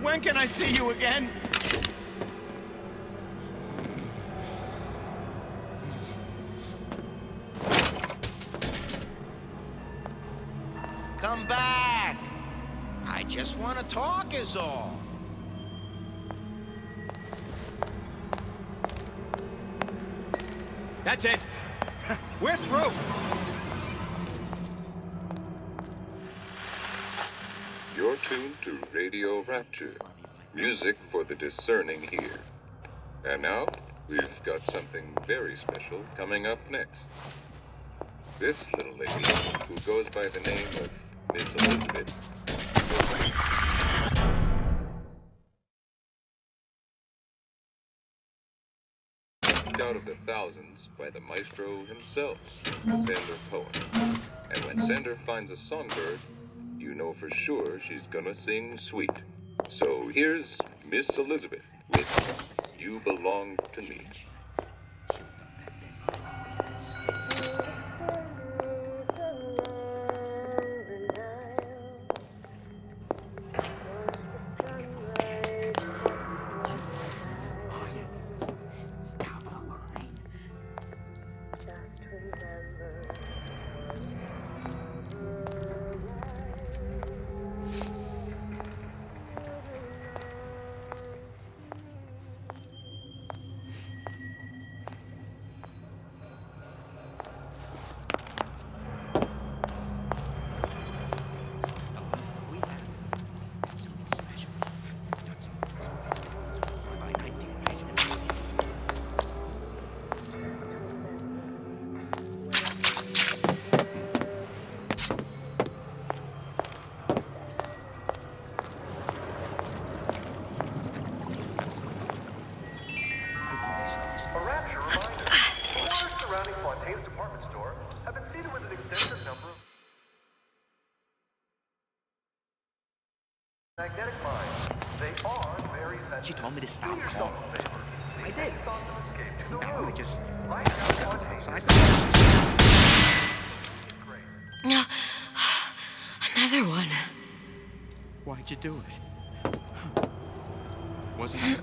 When can I see you again? Come back. I just want to talk is all. That's it. We're through. You're tuned to Radio Rapture, music for the discerning ear. And now, we've got something very special coming up next. This little lady, who goes by the name of Miss Elizabeth, out of the thousands by the maestro himself, Sander Cohen. And when Sander finds a songbird, you know for sure she's gonna sing sweet. So here's Miss Elizabeth with You Belong to Me. Magnetic mines. They are very sensitive. She told me to stop calling. I did. Now I just... Another one. Why'd you do it? Wasn't it?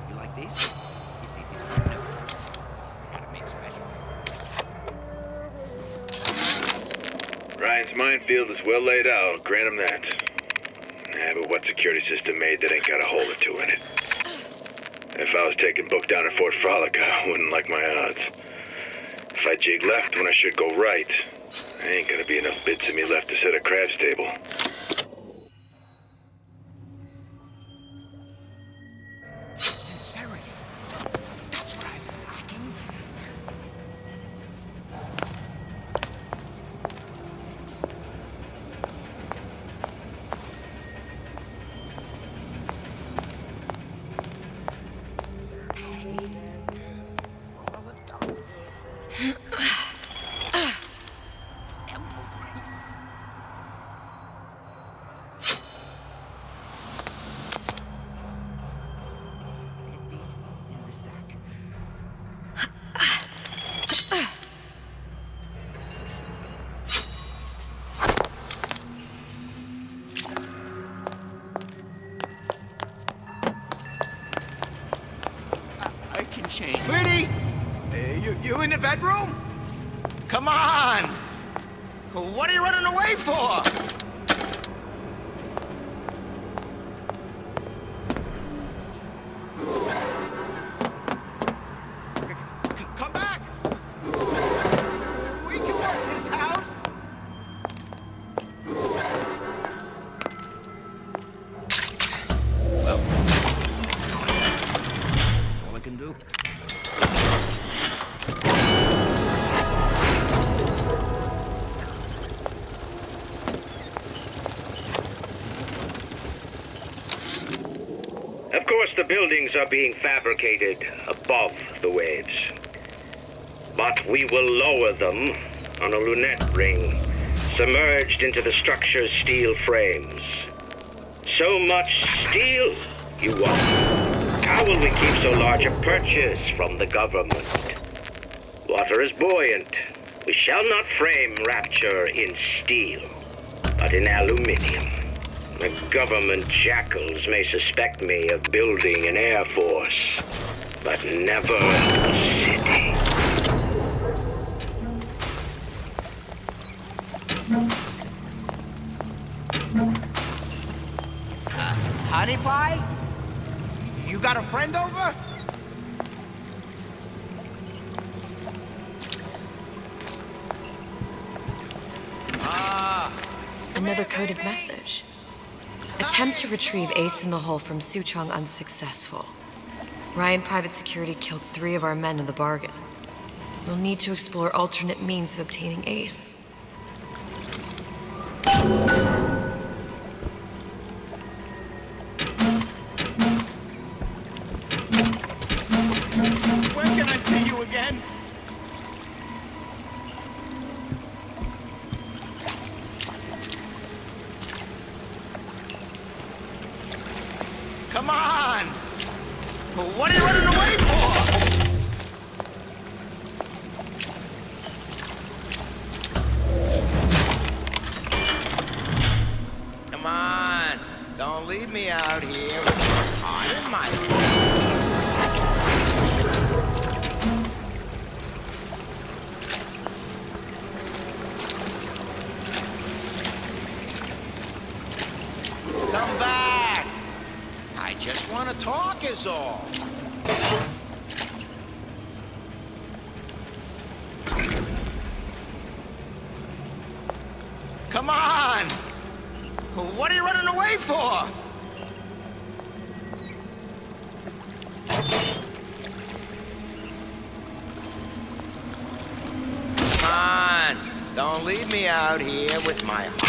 You like these? Ryan's minefield is well laid out, I'll grant him that. Yeah, but what security system made that ain't got a hole or two in it? If I was taking book down at Fort Frolic, I wouldn't like my odds. If I jig left when I should go right, there ain't gonna be enough bits of me left to set a crab's table. Sincerity. That's what I've been lacking. Sweetie! You in the bedroom? Come on! What are you running away for? Come back! We can work this out! Well, that's all I can do. Of course, the buildings are being fabricated above the waves. But we will lower them on a lunette ring, submerged into the structure's steel frames. So much steel, you want? How will we keep so large a purchase from the government? Water is buoyant. We shall not frame Rapture in steel, but in aluminium. The government jackals may suspect me of building an air force, but never a city. Honey pie? You got a friend over? Another coded message. Attempt to retrieve Ace in the Hole from Suchong unsuccessful. Ryan Private Security killed 3 of our men in the bargain. We'll need to explore alternate means of obtaining Ace. I see you again. Come on! What are you running away for? Come on! Don't leave me out here with my heart in my... Come back! I just want to talk is all. Come on! What are you running away for? Come on! Don't leave me out here with my heart.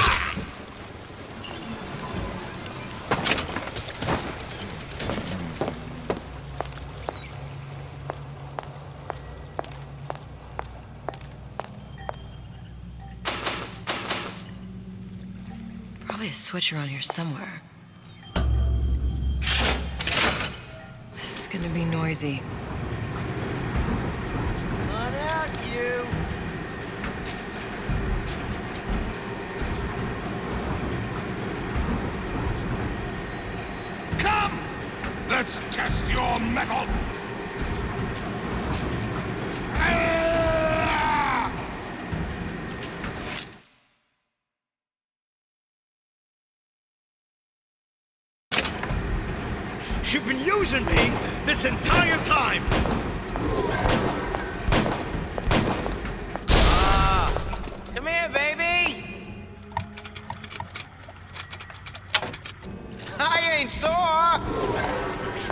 Probably a switch around here somewhere. This is gonna be noisy. Come on out, you! Come! Let's test your metal! You've been using me this entire time! Come here, baby! I ain't sore!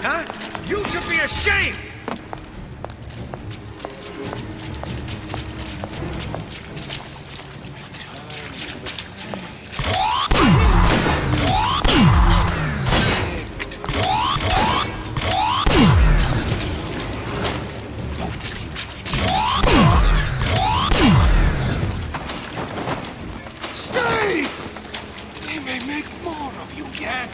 Huh? You should be ashamed! Stay! They may make more of you yet.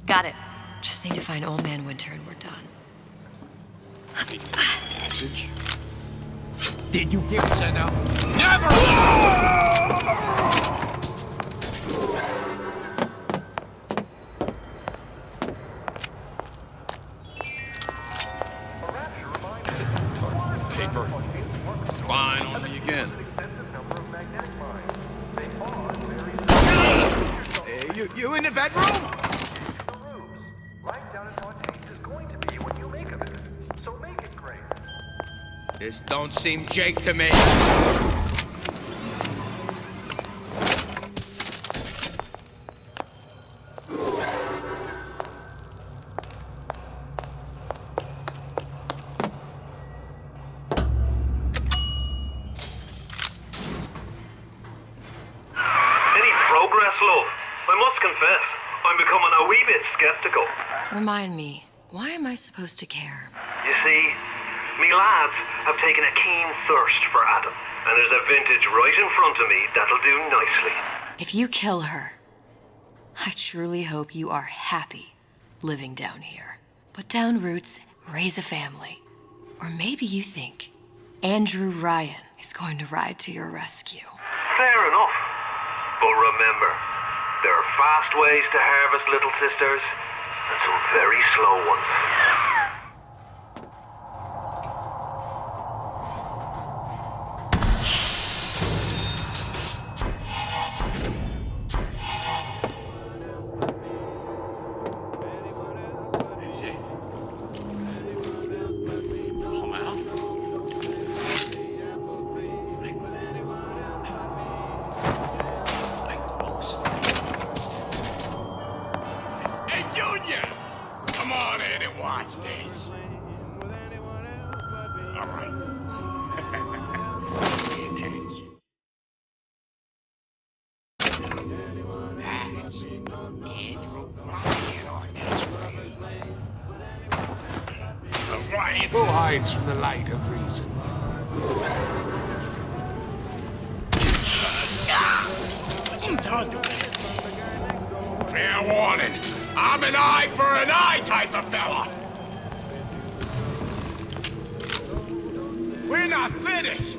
Got it. Just need to find Old Man Winter and we're done. Passage. Did you give it now? Never! Paper. Spine on me again. Hey, you in the bedroom? Life down in Fontaine is going to be what you make of it. So make it great. This don't seem Jake to me. Love, I must confess, I'm becoming a wee bit skeptical. Remind me, why am I supposed to care? You see, me lads have taken a keen thirst for Adam, and there's a vintage right in front of me that'll do nicely. If you kill her, I truly hope you are happy living down here. Put down roots, raise a family. Or maybe you think Andrew Ryan is going to ride to your rescue. Fair enough. But remember, there are fast ways to harvest little sisters, and some very slow ones. Who hides from the light of reason? Fair warning. I'm an eye for an eye type of fella. We're not finished.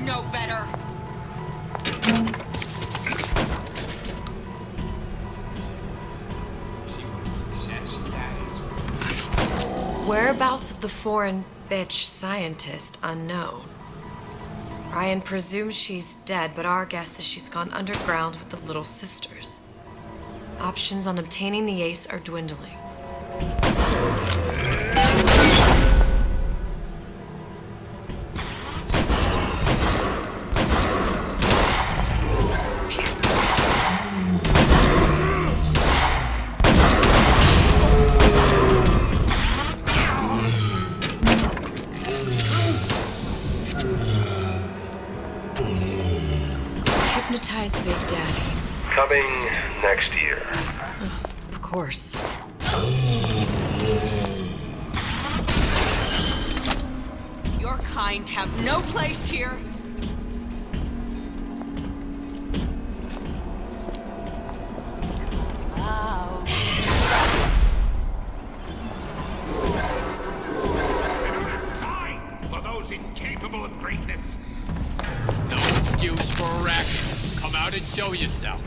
know better. Whereabouts of the foreign bitch scientist unknown. Ryan presumes she's dead, but our guess is she's gone underground with the Little Sisters. Options on obtaining the ace are dwindling. Hypnotize Big Daddy. Coming next year. Of course. Your kind have no place here. Wow. Time for those incapable of greatness. There's no excuse for a wreck. Come out and show yourself.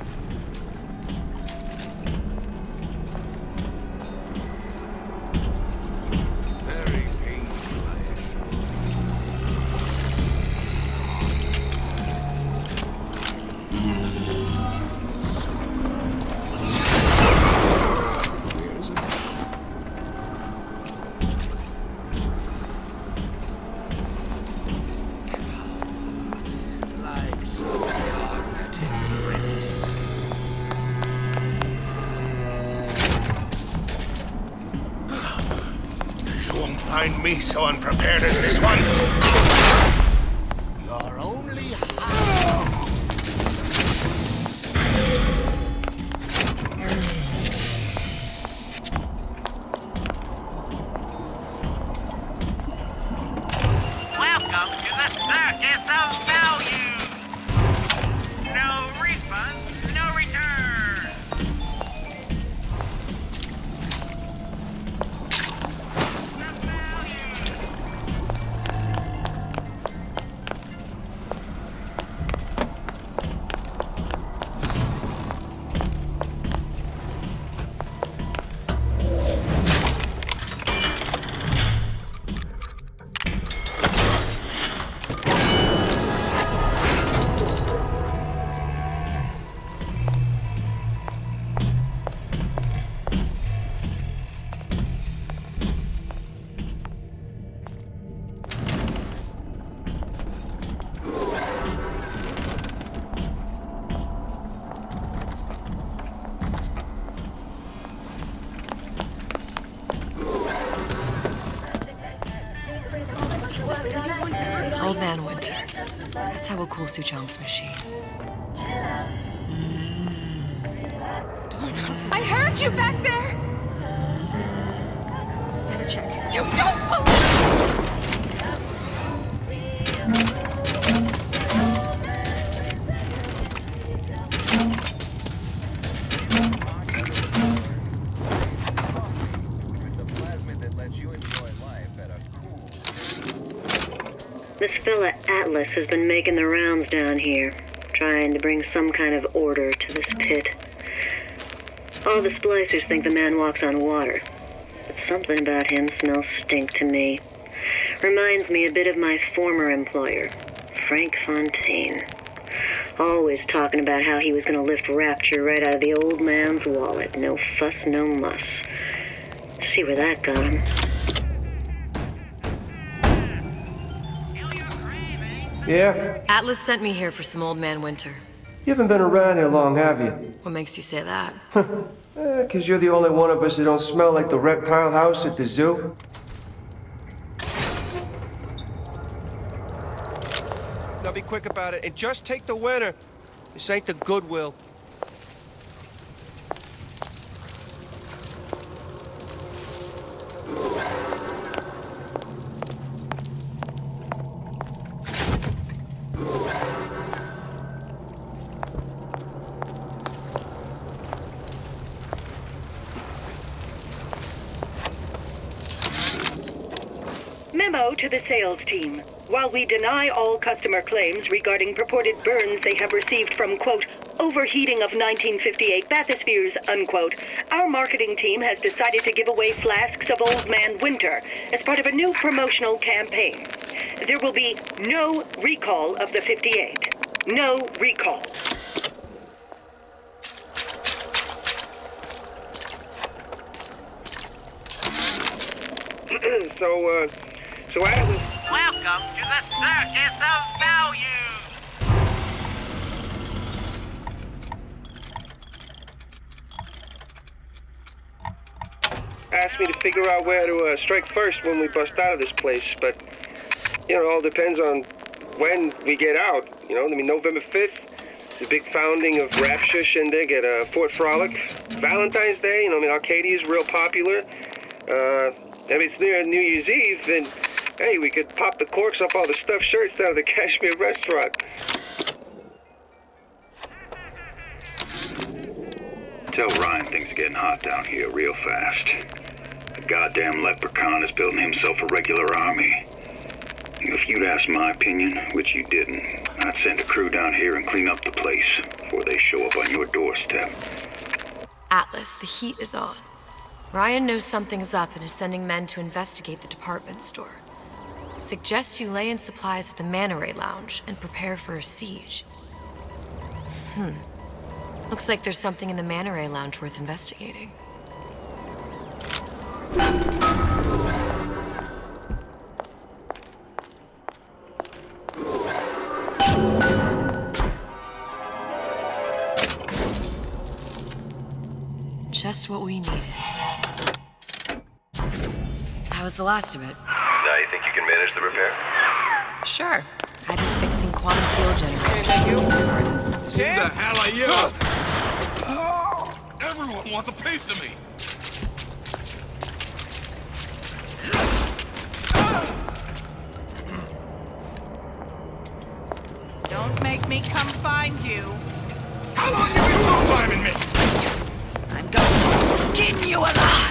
Very painful, I like some cognitive printing. You won't find me so unprepared as this one. You're only half. Welcome to the circus of value. No refunds, no returns. Old Man Winter. That's how we'll cool Suchong's machine. I heard you back there! Better check. You don't believe! This fella Atlas has been making the rounds down here, trying to bring some kind of order to this pit. All the splicers think the man walks on water, but something about him smells stink to me. Reminds me a bit of my former employer, Frank Fontaine. Always talking about how he was going to lift Rapture right out of the old man's wallet. No fuss, no muss. See where that got him. Yeah? Atlas sent me here for some Old Man Winter. You haven't been around here long, have you? What makes you say that? 'Cause you're the only one of us that don't smell like the reptile house at the zoo. Now be quick about it and just take the winner. This ain't the Goodwill. Remember memo to the sales team. While we deny all customer claims regarding purported burns they have received from, quote, overheating of 1958 bathyspheres, unquote, our marketing team has decided to give away flasks of Old Man Winter as part of a new promotional campaign. There will be no recall of the 58. No recall. So Atlas... Welcome to the Circus of Value! asked me to figure out where to strike first when we bust out of this place, but, you know, it all depends on when we get out. You know, I mean, November 5th, it's a big founding of Rapture shindig at Fort Frolic. Valentine's Day, you know, I mean, Arcadia is real popular. If it's near New Year's Eve, then, hey, we could pop the corks off all the stuffed shirts down at the Kashmir restaurant. Tell Ryan things are getting hot down here real fast. The goddamn leprechaun is building himself a regular army. If you'd asked my opinion, which you didn't, I'd send a crew down here and clean up the place before they show up on your doorstep. Atlas, the heat is on. Ryan knows something's up and is sending men to investigate the department store. Suggests you lay in supplies at the Manta Ray Lounge and prepare for a siege. Looks like there's something in the Manta Ray Lounge worth investigating. Just what we needed. How was the last of it? Now you think you can manage the repair? Sure. I've been fixing quantum field generators since we started. Who the hell are you? Everyone wants a piece of me. Don't make me come find you. How long you been rope climbing me? I'm going to skin you alive!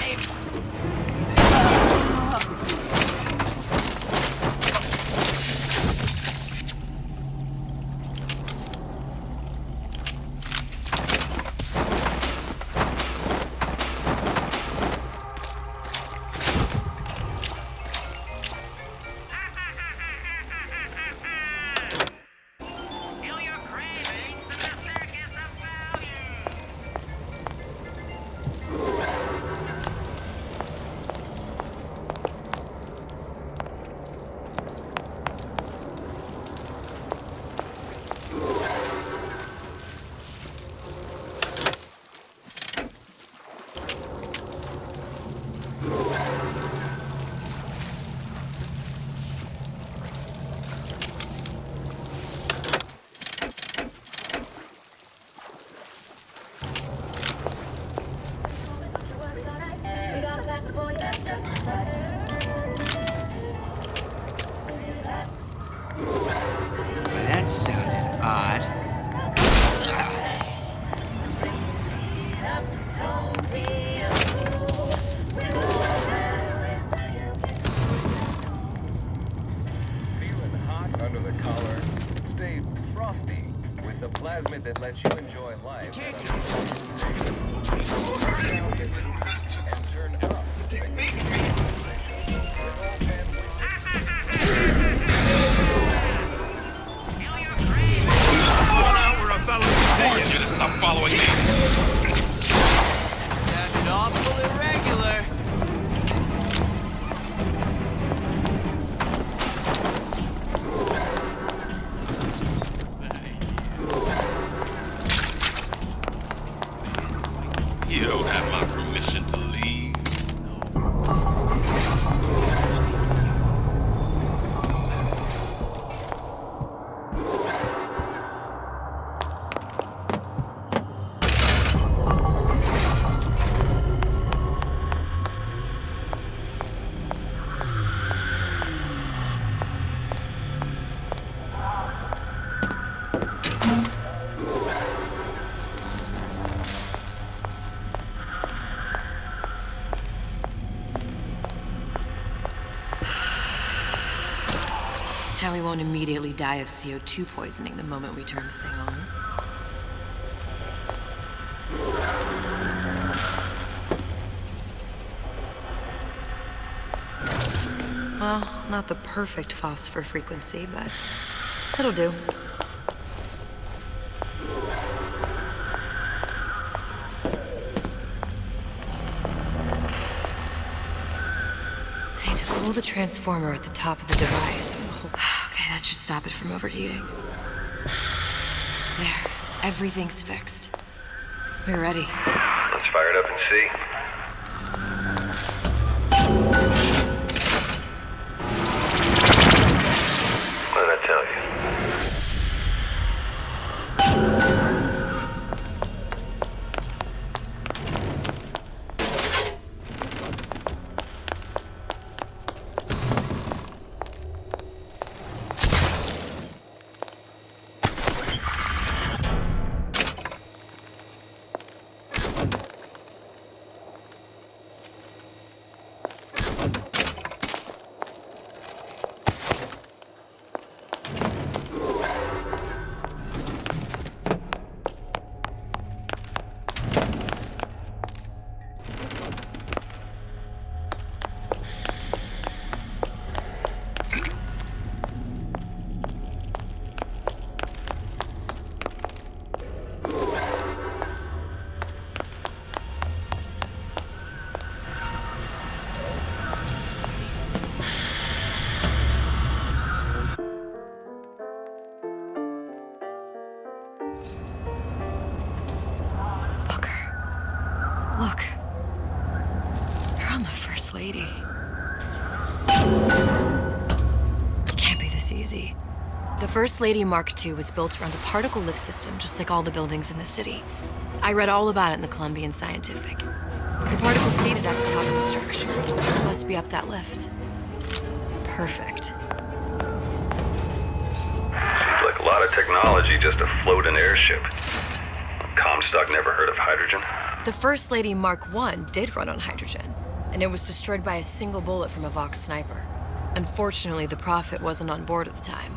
That sounded odd. Feeling hot under the collar? Stay frosty with the plasmid that lets you enjoy life. And turn up. I warned you to stop following me. Sounded awful irregular. You don't have my permission to leave. how we won't immediately die of CO2 poisoning the moment we turn the thing on. Well, not the perfect phosphor frequency, but it'll do. I need to cool the transformer at the top of the device. Okay, that should stop it from overheating. There, everything's fixed. We're ready. Let's fire it up and see. What did I tell you? Look. You're on the First Lady. It can't be this easy. The First Lady Mark II was built around a particle lift system, just like all the buildings in the city. I read all about it in the Columbian Scientific. The particle's seated at the top of the structure. It must be up that lift. Perfect. Seems like a lot of technology just to float an airship. Comstock never heard of hydrogen? The First Lady Mark I did run on hydrogen, and it was destroyed by a single bullet from a Vox sniper. Unfortunately, the Prophet wasn't on board at the time.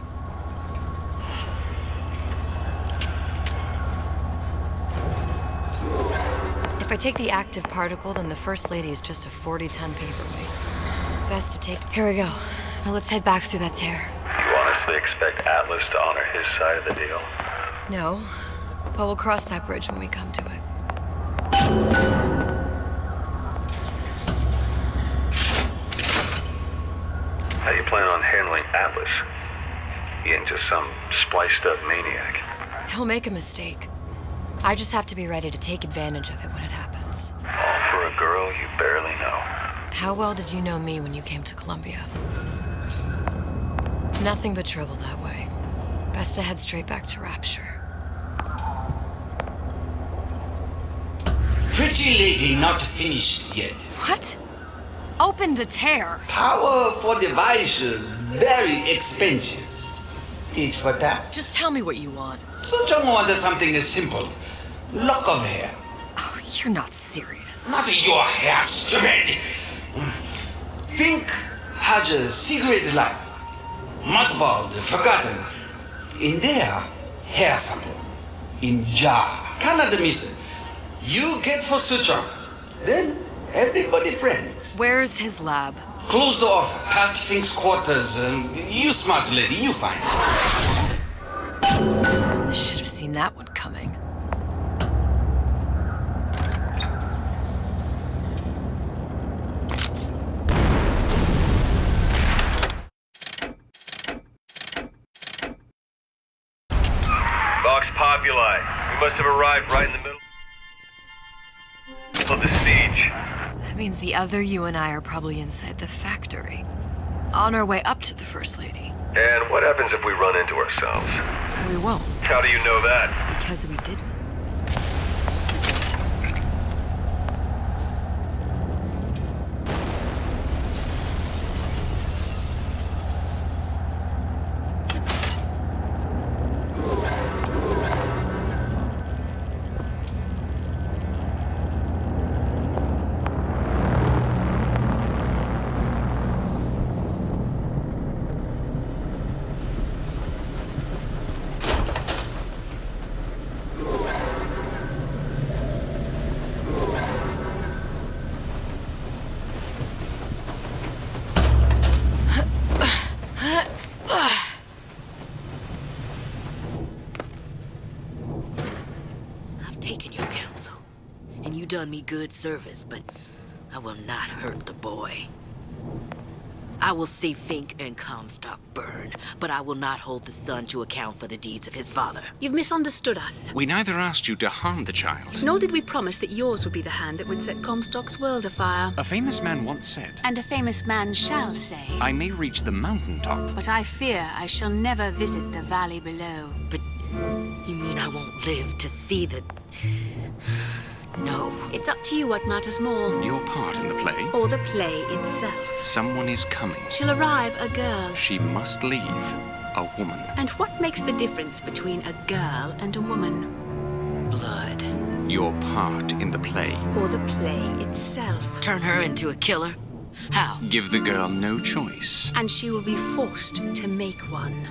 If I take the active particle, then the First Lady is just a 40-ton paperweight. Best to take... Here we go. Now let's head back through that tear. You honestly expect Atlas to honor his side of the deal? No, but we'll cross that bridge when we come to it. How do you plan on handling Atlas? He ain't just some spliced-up maniac. He'll make a mistake. I just have to be ready to take advantage of it when it happens. All for a girl you barely know. How well did you know me when you came to Columbia? Nothing but trouble that way. Best to head straight back to Rapture. Pretty lady not finished yet. What? Open the tear. Powerful device, very expensive. Tit for tat. Just tell me what you want. Such a want something simple. Lock of hair. Oh, you're not serious. Not your hair, stupid. Think has a secret life. Mothballed, forgotten. In there, hair sample. In jar. Cannot miss it. You get for suture. Then everybody friends. Where's his lab? Closed off, past Fink's quarters. You smart lady, you find. Should have seen that one coming. Vox Populi. We must have arrived right in the middle of the siege. That means the other you and I are probably inside the factory. On our way up to the First Lady. And what happens if we run into ourselves? We won't. How do you know that? Because we didn't. done me good service, but I will not hurt the boy. I will see Fink and Comstock burn, but I will not hold the son to account for the deeds of his father. You've misunderstood us. We neither asked you to harm the child. Nor did we promise that yours would be the hand that would set Comstock's world afire. A famous man once said, And a famous man shall say, I may reach the mountaintop, but I fear I shall never visit the valley below. But you mean I won't live to see the... No. It's up to you what matters more. Your part in the play? Or the play itself. Someone is coming. She'll arrive a girl. She must leave a woman. And what makes the difference between a girl and a woman? Blood. Your part in the play. Or the play itself. Turn her into a killer? How? Give the girl no choice. And she will be forced to make one.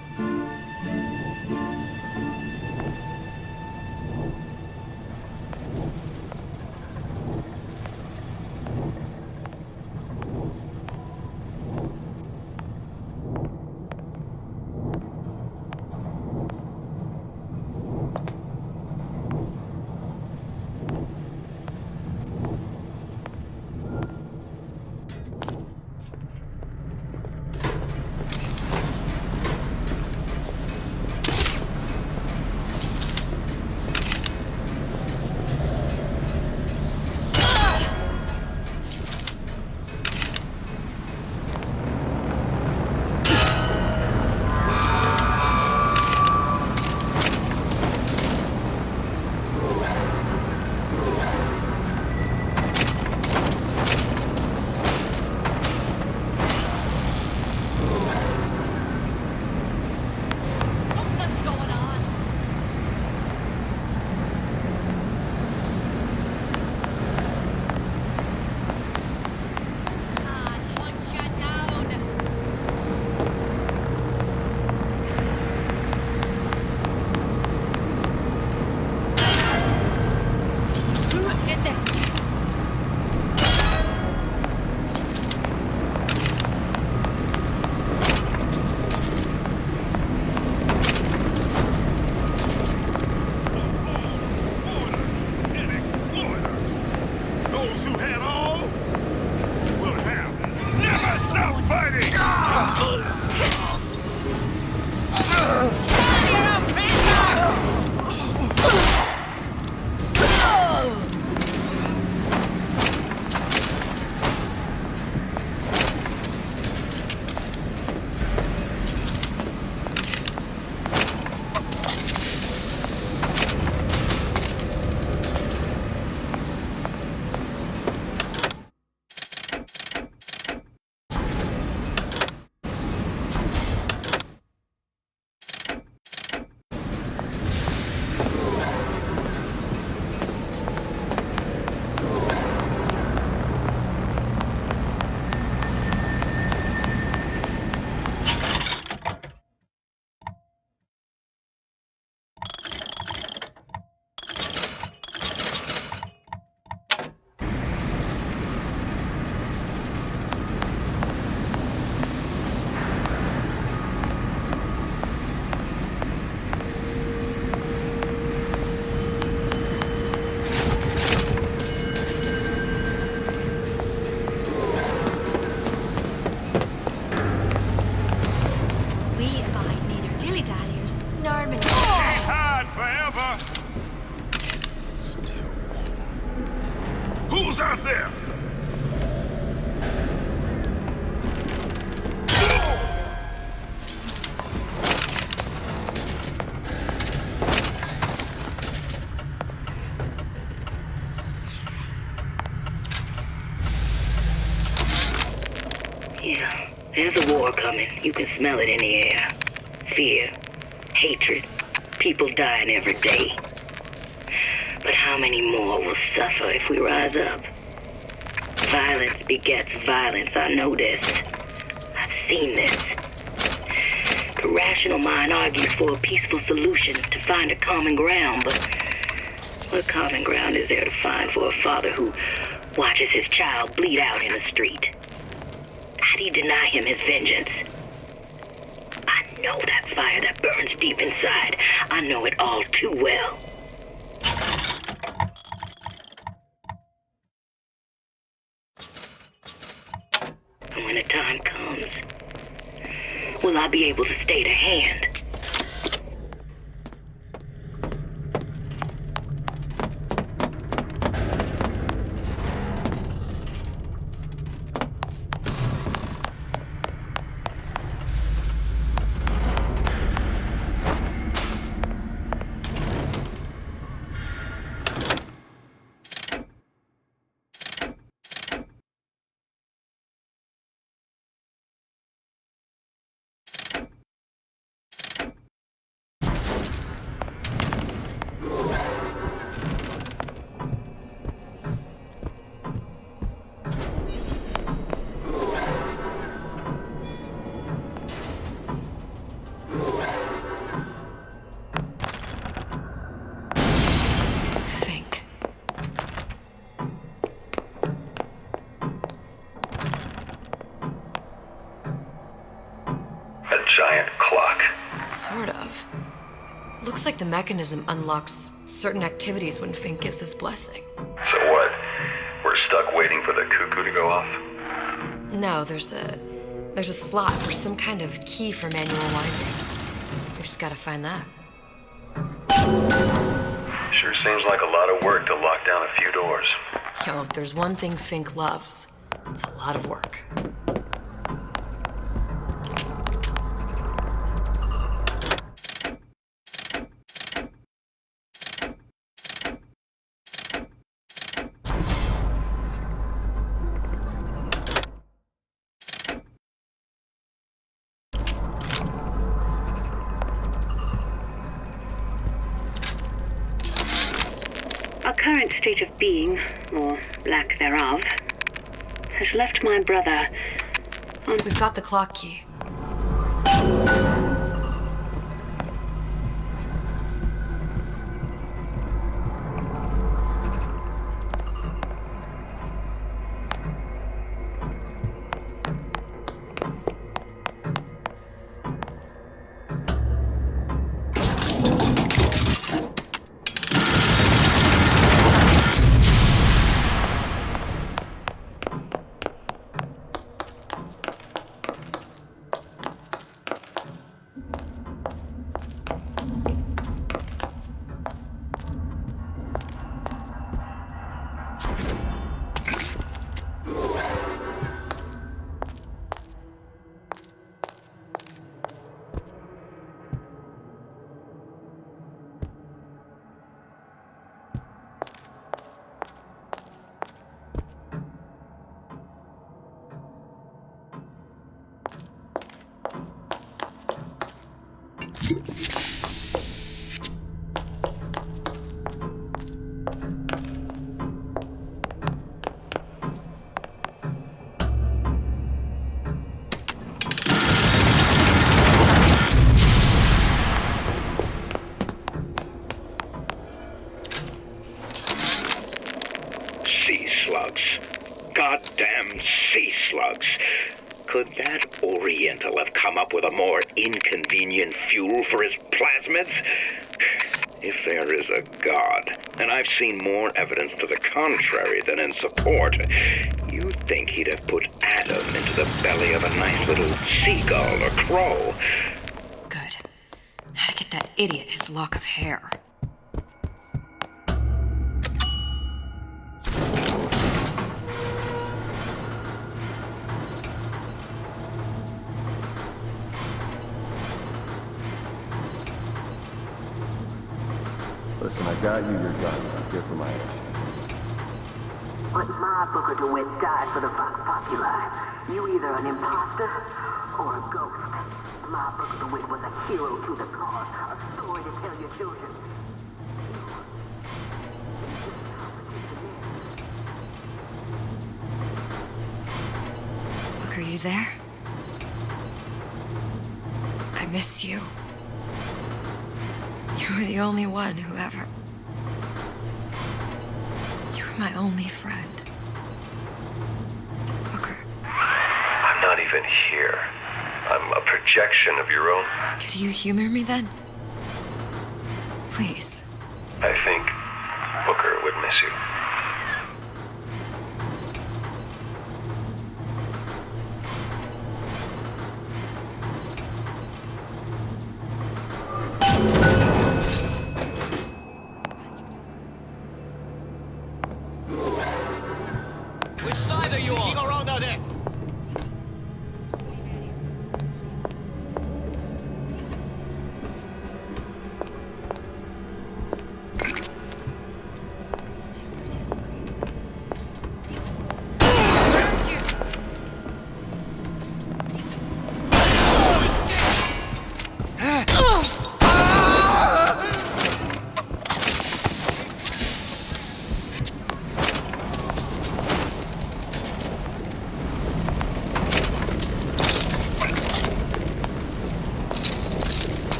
Yeah, there's a war coming. You can smell it in the air. Fear, hatred, people dying every day. But how many more will suffer if we rise up? Violence begets violence, I know this. I've seen this. The rational mind argues for a peaceful solution to find a common ground, but what common ground is there to find for a father who watches his child bleed out in the street? How do you deny him his vengeance? I know that fire that burns deep inside. I know it all too well. when the time comes. Will I be able to stay to hand? Giant clock. Sort of. Looks like the mechanism unlocks certain activities when Fink gives his blessing. So what? We're stuck waiting for the cuckoo to go off? No, there's a slot for some kind of key for manual winding. We just gotta find that. Sure seems like a lot of work to lock down a few doors. Yo, if there's one thing Fink loves, it's a lot of work. Our current state of being, or lack thereof, has left my brother on... We've got the clock key. Sea slugs. Goddamn sea slugs. Could that Oriental have come up with a more inconvenient fuel for his plasmids? If there is a God, and I've seen more evidence to the contrary than in support, you'd think he'd have put Adam into the belly of a nice little seagull or crow. Good. How to get that idiot his lock of hair. Listen, I got you your gun. I'm here for my ass. But my Booker DeWitt died for the Vox Populi. You either an imposter or a ghost. My Booker DeWitt was a hero to the cause, a story to tell your children. Look, are you there? I miss you. You were the only one who ever... You were my only friend. Booker. I'm not even here. I'm a projection of your own. Could you humor me then? Please. I think Booker would miss you. Which side are you on? Go around out there.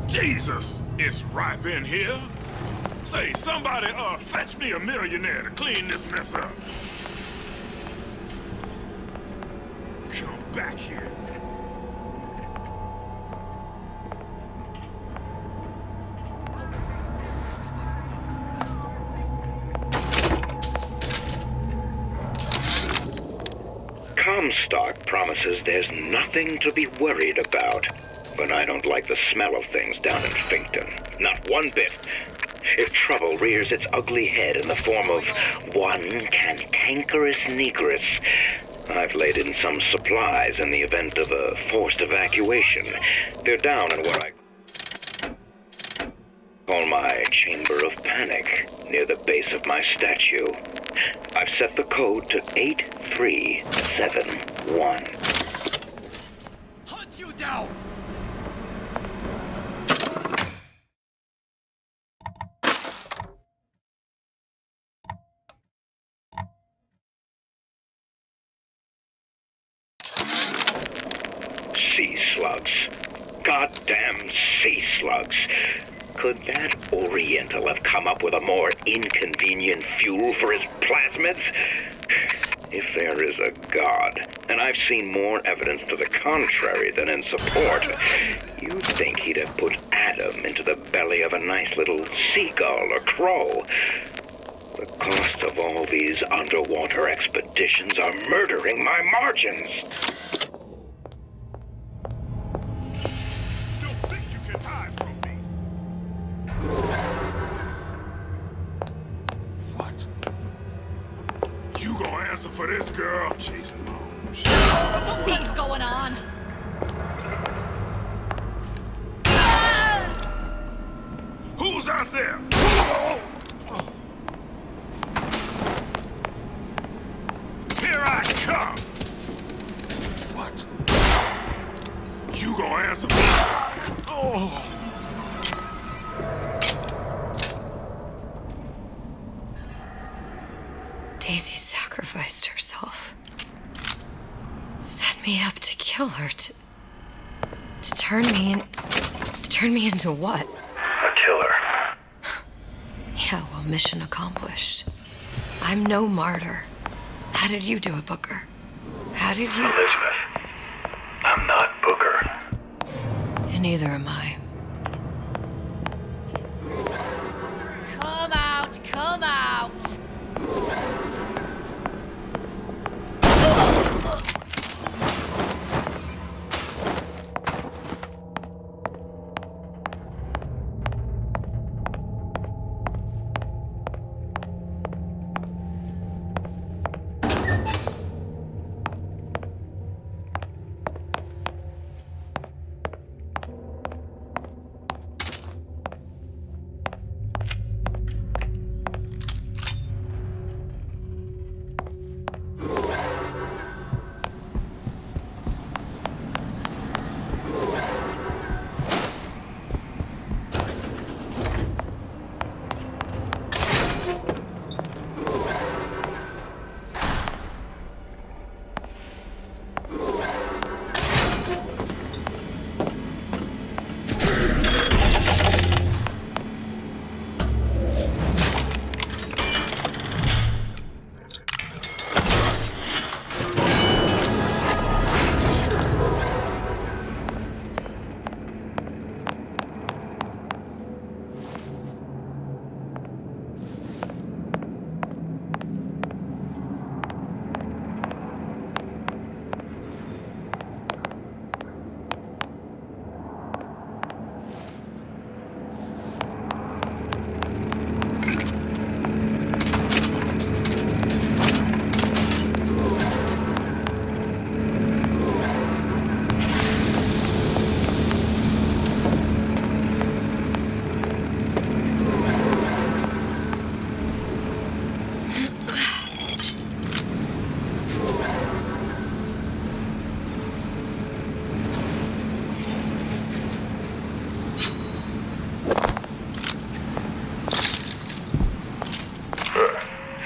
Jesus, it's ripe in here. Say, somebody, fetch me a millionaire to clean this mess up. Come back here. Comstock promises there's nothing to be worried about. But I don't like the smell of things down in Finkton. Not one bit. If trouble rears its ugly head in the form of one cantankerous negress, I've laid in some supplies in the event of a forced evacuation. They're down in what I call my chamber of panic, near the base of my statue. I've set the code to 8371. Hunt you down! Sea slugs. Goddamn sea slugs. Could that Oriental have come up with a more inconvenient fuel for his plasmids? If there is a God, and I've seen more evidence to the contrary than in support, you'd think he'd have put Adam into the belly of a nice little seagull or crow. The cost of all these underwater expeditions are murdering my margins. You gonna answer for this girl? Chasing home. Something's going on. Who's out there? Here I come. What? You gonna answer for this? Oh. Daisy sacrificed herself. Set me up to kill her, to turn me into what? A killer. Yeah, well, mission accomplished. I'm no martyr. How did you do it, Booker? How did you... Elizabeth, I'm not Booker. And neither am I. Come out, come out.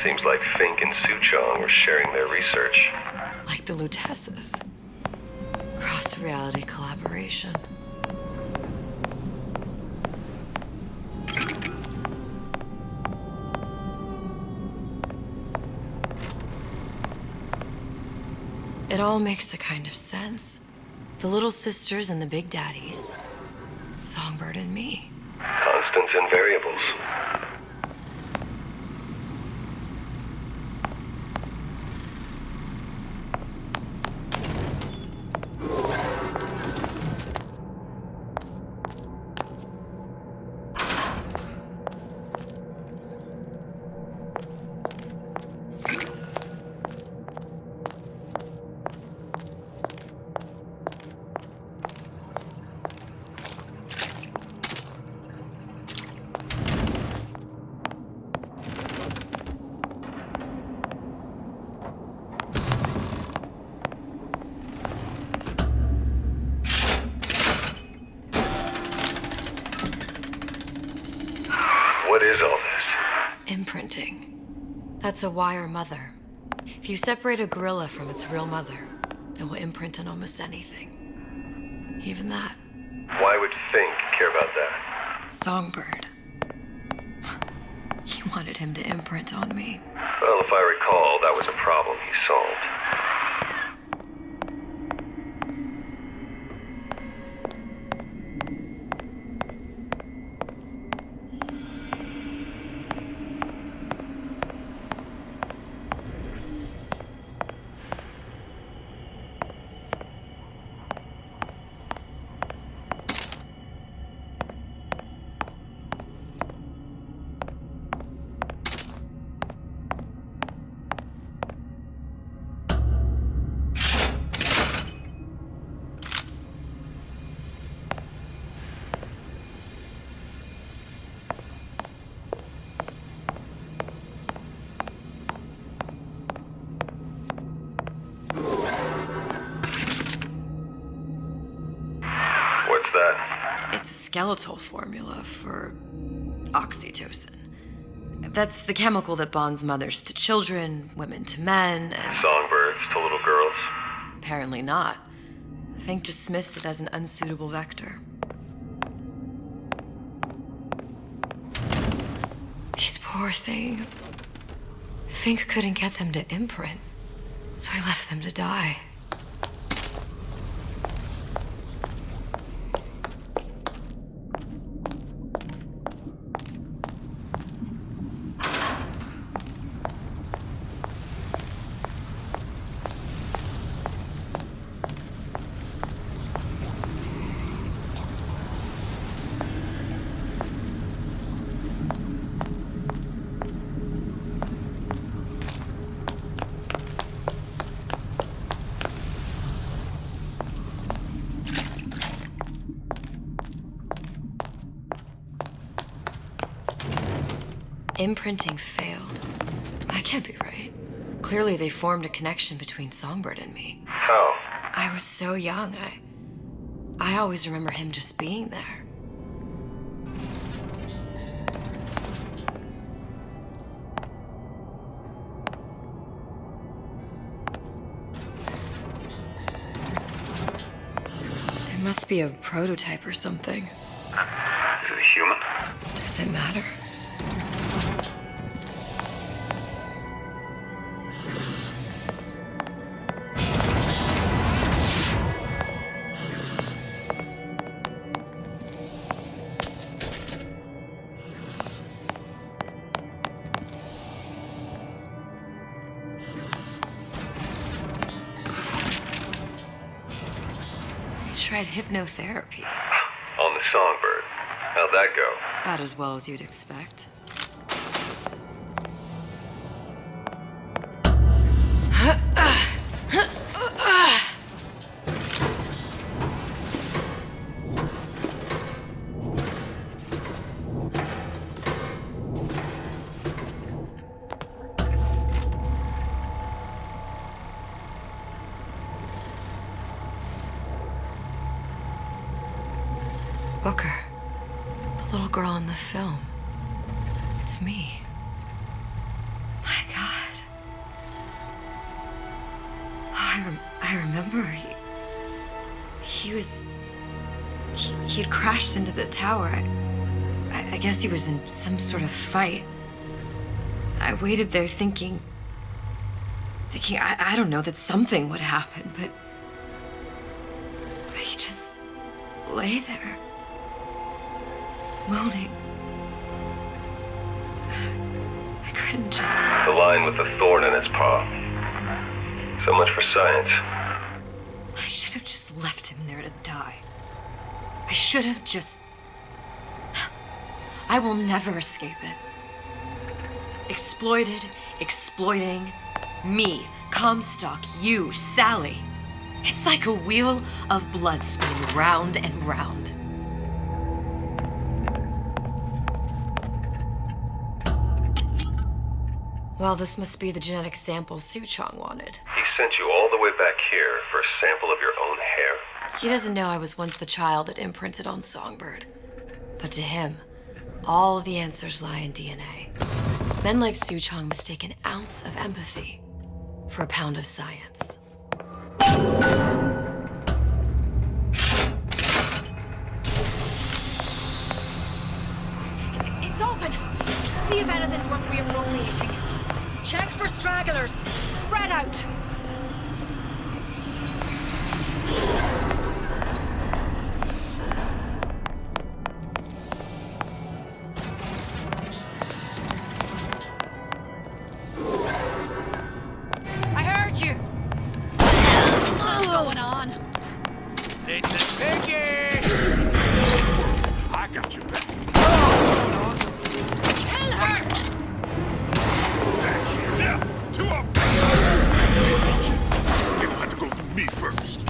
Seems like Fink and Suchong were sharing their research. Like the Lutesses. Cross-reality collaboration. It all makes a kind of sense. The little sisters and the big daddies. Songbird and me. Constants and variables. What is all this? Imprinting. That's a wire mother. If you separate a gorilla from its real mother, it will imprint on almost anything. Even that. Why would Fink care about that? Songbird. He wanted him to imprint on me. Well, if I recall, that was a problem he solved. What's that? It's a skeletal formula for oxytocin. That's the chemical that bonds mothers to children, women to men, and... Songbirds to little girls? Apparently not. Fink dismissed it as an unsuitable vector. These poor things. Fink couldn't get them to imprint, so he left them to die. Imprinting failed. That can't be right. Clearly they formed a connection between Songbird and me. How? I was so young. I always remember him just being there. It must be a prototype or something. Is it a human? Does it matter? Tried hypnotherapy. On the Songbird. How'd that go? About as well as you'd expect. Booker, the little girl in the film. It's me. My God. I remember he'd crashed into the tower. I guess he was in some sort of fight. I waited there thinking I don't know, that something would happen, but he just lay there, moaning. I couldn't just... The line with the thorn in its paw. So much for science. I should have just left him there to die. I should have just... I will never escape it. Exploited, exploiting, me, Comstock, you, Sally. It's like a wheel of blood spinning round and round. Well, this must be the genetic sample Suchong wanted. He sent you all the way back here for a sample of your own hair? He doesn't know I was once the child that imprinted on Songbird. But to him, all the answers lie in DNA. Men like Suchong mistake an ounce of empathy for a pound of science. It's open! See if anything's worth reappropriating. Check for stragglers. Spread out. I heard you. What's going on? It's a piggy! I got you back. Kill her! Two up! You're gonna have to go through me first.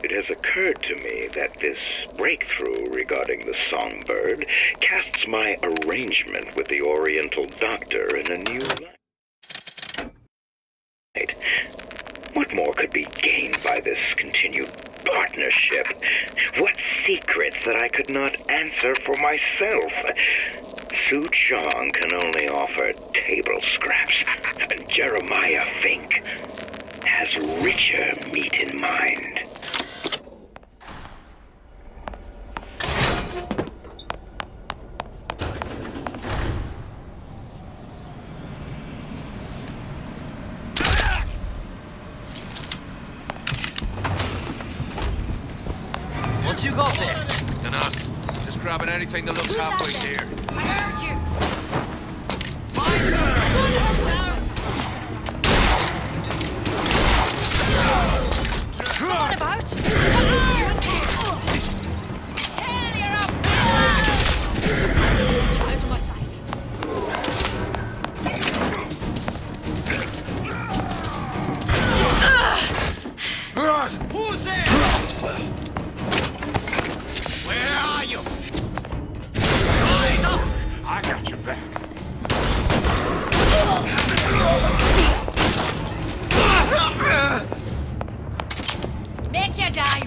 It has occurred to me that this breakthrough regarding the songbird casts my arrangement with the Oriental Doctor in a new light. What more could be gained by this continued partnership? What secrets that I could not answer for myself? Suchong can only offer table scraps, and Jeremiah Fink has richer meat in mind. What you got there? Dunno. Just grabbing anything that looks halfway there. I heard you. What about? Hell, you're up! Out of my sight. Who's there? Where are you? I got your back. Make you die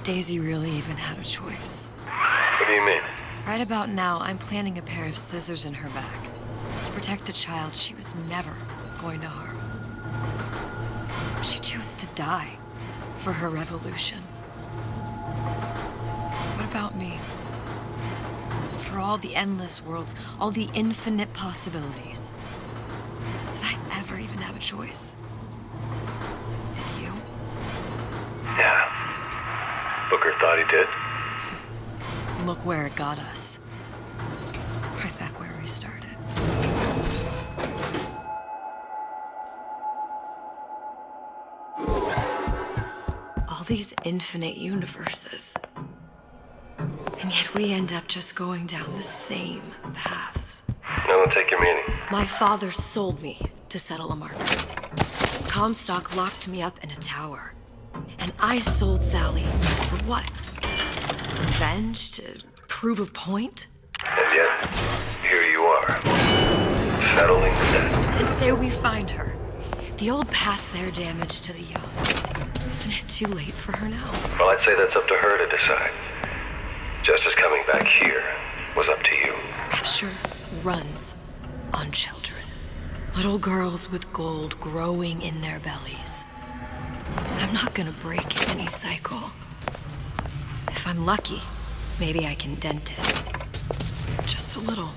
Daisy really even had a choice. What do you mean? Right about now, I'm planting a pair of scissors in her back to protect a child she was never going to harm. She chose to die for her revolution. What about me? For all the endless worlds, all the infinite possibilities. Did I ever even have a choice? Did you? Yeah. Booker thought he did. Look where it got us. Right back where we started. All these infinite universes. And yet we end up just going down the same paths. I don't take your meaning. My father sold me to settle a market. Comstock locked me up in a tower. And I sold Sally for what? Revenge? To prove a point? And yet, here you are, settling the debt. And say we find her. The old past their damage to the young. Isn't it too late for her now? Well, I'd say that's up to her to decide. Justice coming back here was up to you. Rapture runs on children. Little girls with gold growing in their bellies. I'm not gonna break any cycle. If I'm lucky, maybe I can dent it. Just a little.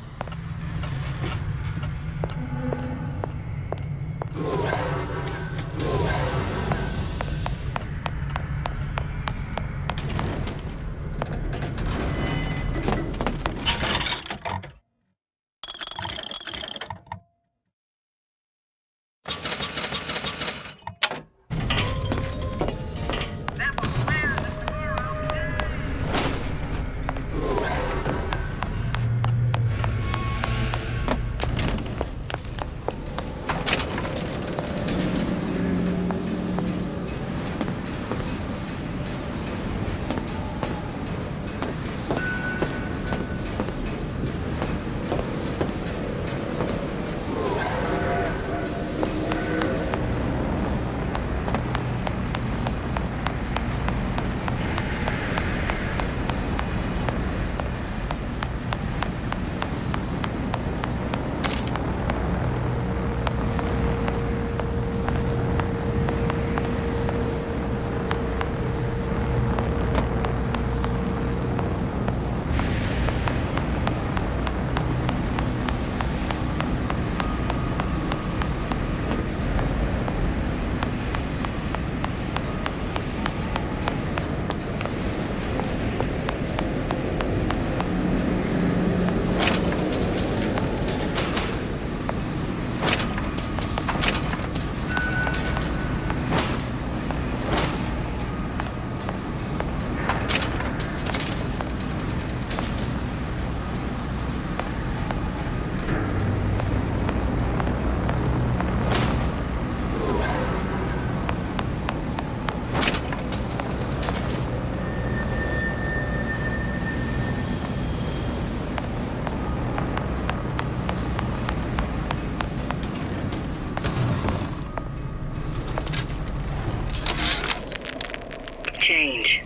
Change.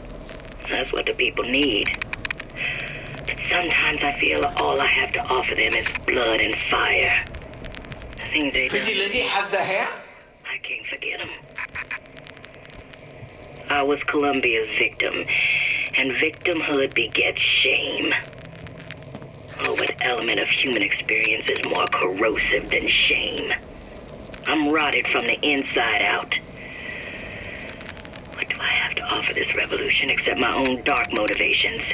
That's what the people need. But sometimes I feel all I have to offer them is blood and fire. The things they Pretty lady has the hair? I can't forget them. I was Columbia's victim, and victimhood begets shame. Oh, what element of human experience is more corrosive than shame? I'm rotted from the inside out. What do I have to offer this revolution except my own dark motivations?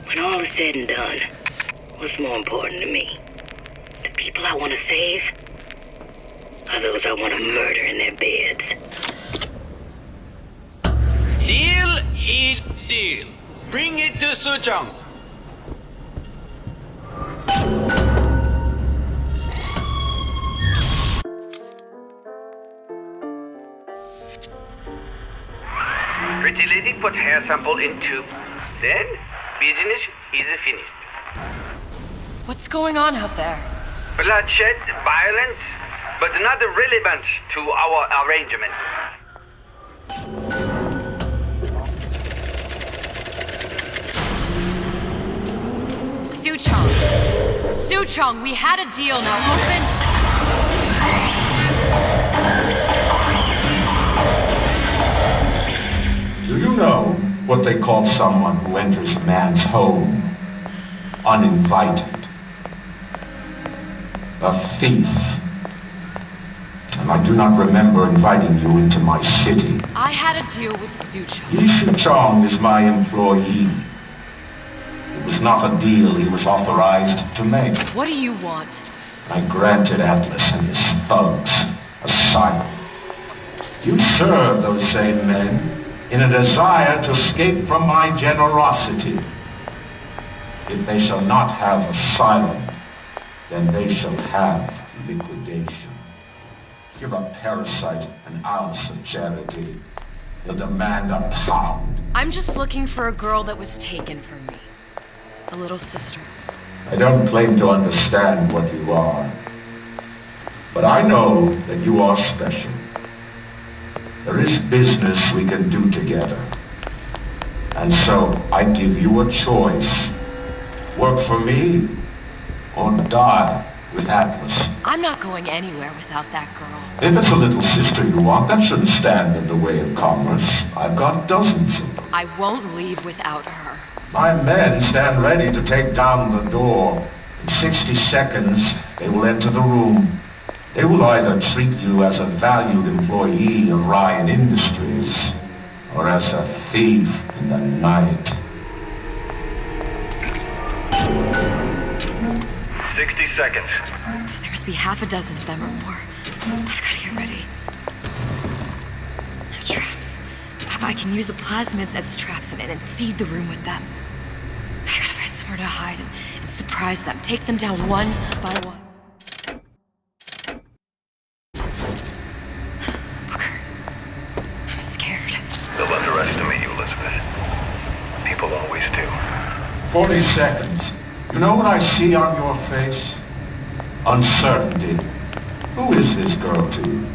When all is said and done, what's more important to me? The people I want to save? Or those I want to murder in their beds? Deal is deal. Bring it to Sujong. Pretty lady put hair sample in tube. Then, business is finished. What's going on out there? Bloodshed, violence, but not relevant to our arrangement. Suchong, we had a deal. Now open. Do you know what they call someone who enters a man's home uninvited? A thief. And I do not remember inviting you into my city. I had a deal with Suchong. Suchong is my employee. It was not a deal he was authorized to make. What do you want? I granted Atlas and his thugs asylum. You serve those same men in a desire to escape from my generosity. If they shall not have asylum, then they shall have liquidation. Give a parasite an ounce of charity. You'll demand a pound. I'm just looking for a girl that was taken from me. A little sister. I don't claim to understand what you are, but I know that you are special. There is business we can do together. And so I give you a choice. Work for me or die with Atlas. I'm not going anywhere without that girl. If it's a little sister you want, that shouldn't stand in the way of commerce. I've got dozens of them. I won't leave without her. My men stand ready to take down the door. In 60 seconds, they will enter the room. They will either treat you as a valued employee of Ryan Industries, or as a thief in the night. 60 seconds. There must be half a dozen of them or more. I've got to get ready. Now, traps. I can use the plasmids as traps and seed the room with them. I gotta find somewhere to hide and surprise them. Take them down one by one. Booker, I'm scared. They'll underestimate you, Elizabeth. People always do. 40 seconds. You know what I see on your face? Uncertainty. Who is this girl to you?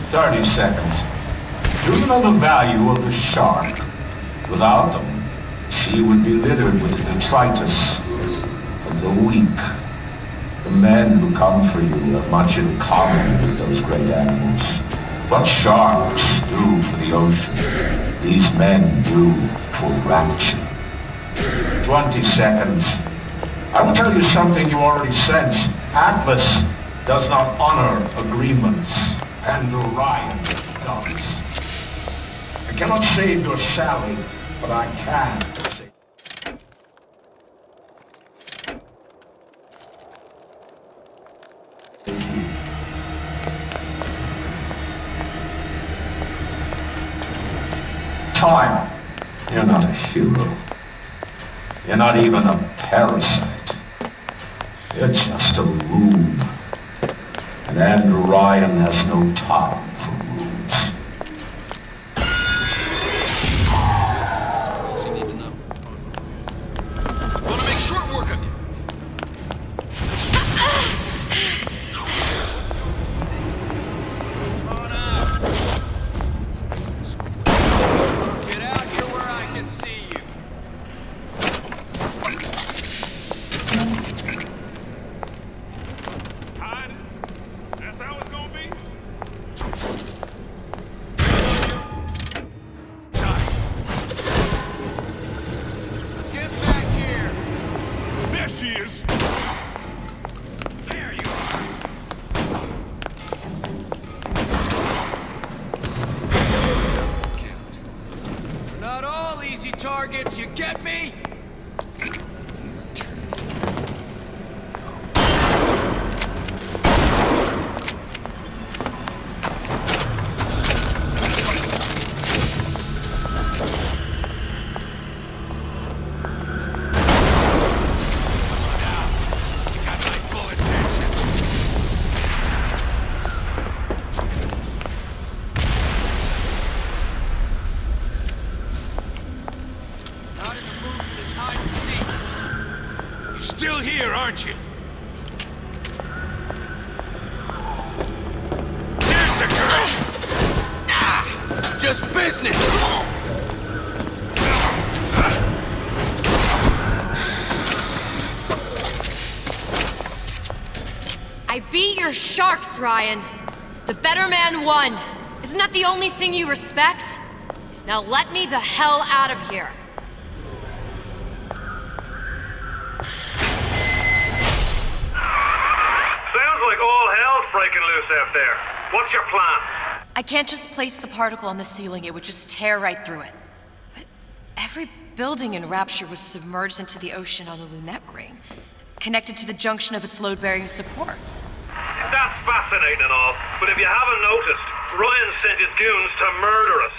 30 seconds. Do you know the value of the shark? Without them, the sea would be littered with the detritus of the weak. The men who come for you have much in common with those great animals. What sharks do for the ocean, these men do for rapture. 20 seconds. I will tell you something you already sense. Atlas does not honor agreements, and Orion does. I cannot save your Sally, but I can save. Time. You're not a hero. You're not even a parasite. You're just a room. And Andrew Ryan has no time for rooms. What else you need to know? Want to make short work of you. Come on out. Get out here where I can see you. That's how it's gonna be? Get back here. There she is! There you are. We're not all easy targets, you get me? Still here, aren't you? There's the girl! Just business! I beat your sharks, Ryan. The better man won. Isn't that the only thing you respect? Now let me the hell out of here. Sounds like all hell's breaking loose out there. What's your plan? I can't just place the particle on the ceiling, it would just tear right through it. But every building in Rapture was submerged into the ocean on the Lunette ring, connected to the junction of its load-bearing supports. That's fascinating and all, but if you haven't noticed, Ryan sent his goons to murder us.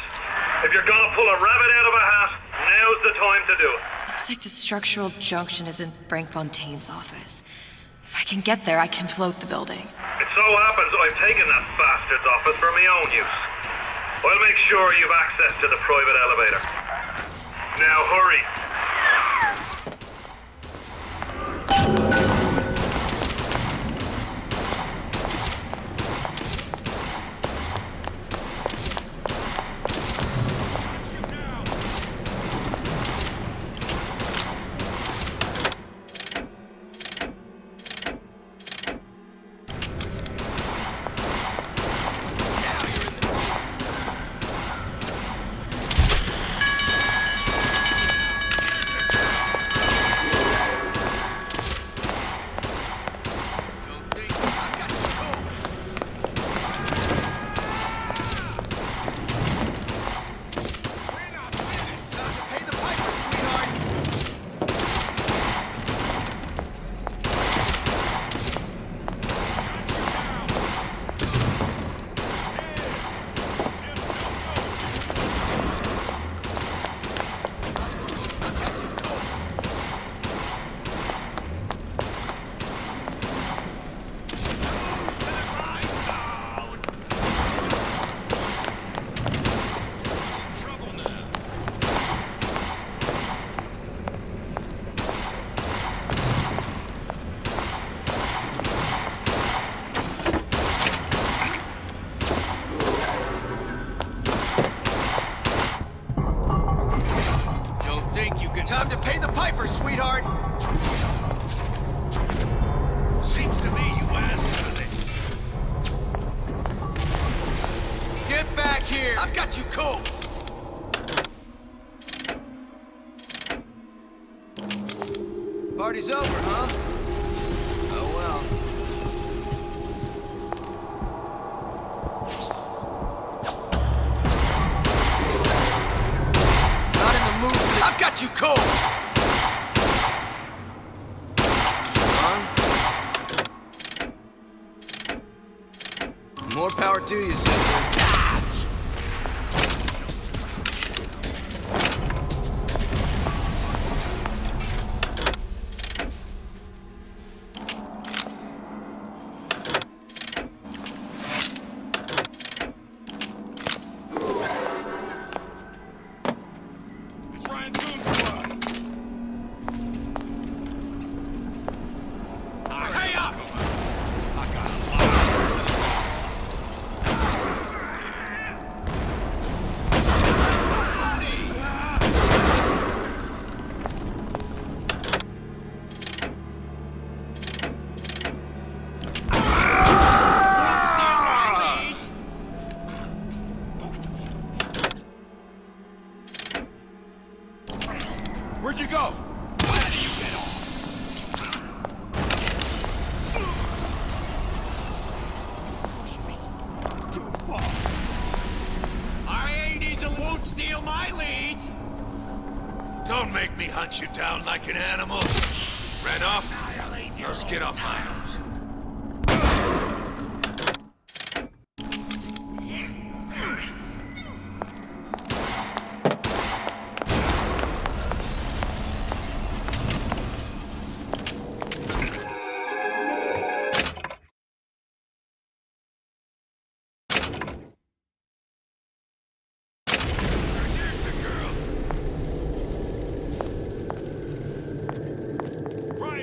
If you're gonna pull a rabbit out of a hat, now's the time to do it. Looks like the structural junction is in Frank Fontaine's office. If I can get there, I can float the building. It so happens I've taken that bastard's office for my own use. I'll make sure you've access to the private elevator. Now hurry. Time to pay the piper, sweetheart! Seems to me you asked for this. Get back here! I've got you cold! Party's over, huh? Oh well. I've got you cold! More power to you, sister. Where'd you go? Where do you get off? Push me too far. R.A. won't steal my leads! Don't make me hunt you down like an animal. Ran off? Now get off my nose.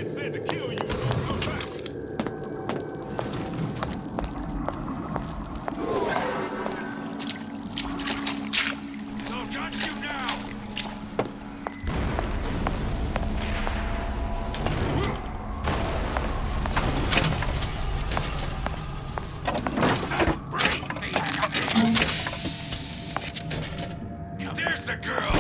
Said to kill you, don't come back. Here's the girl.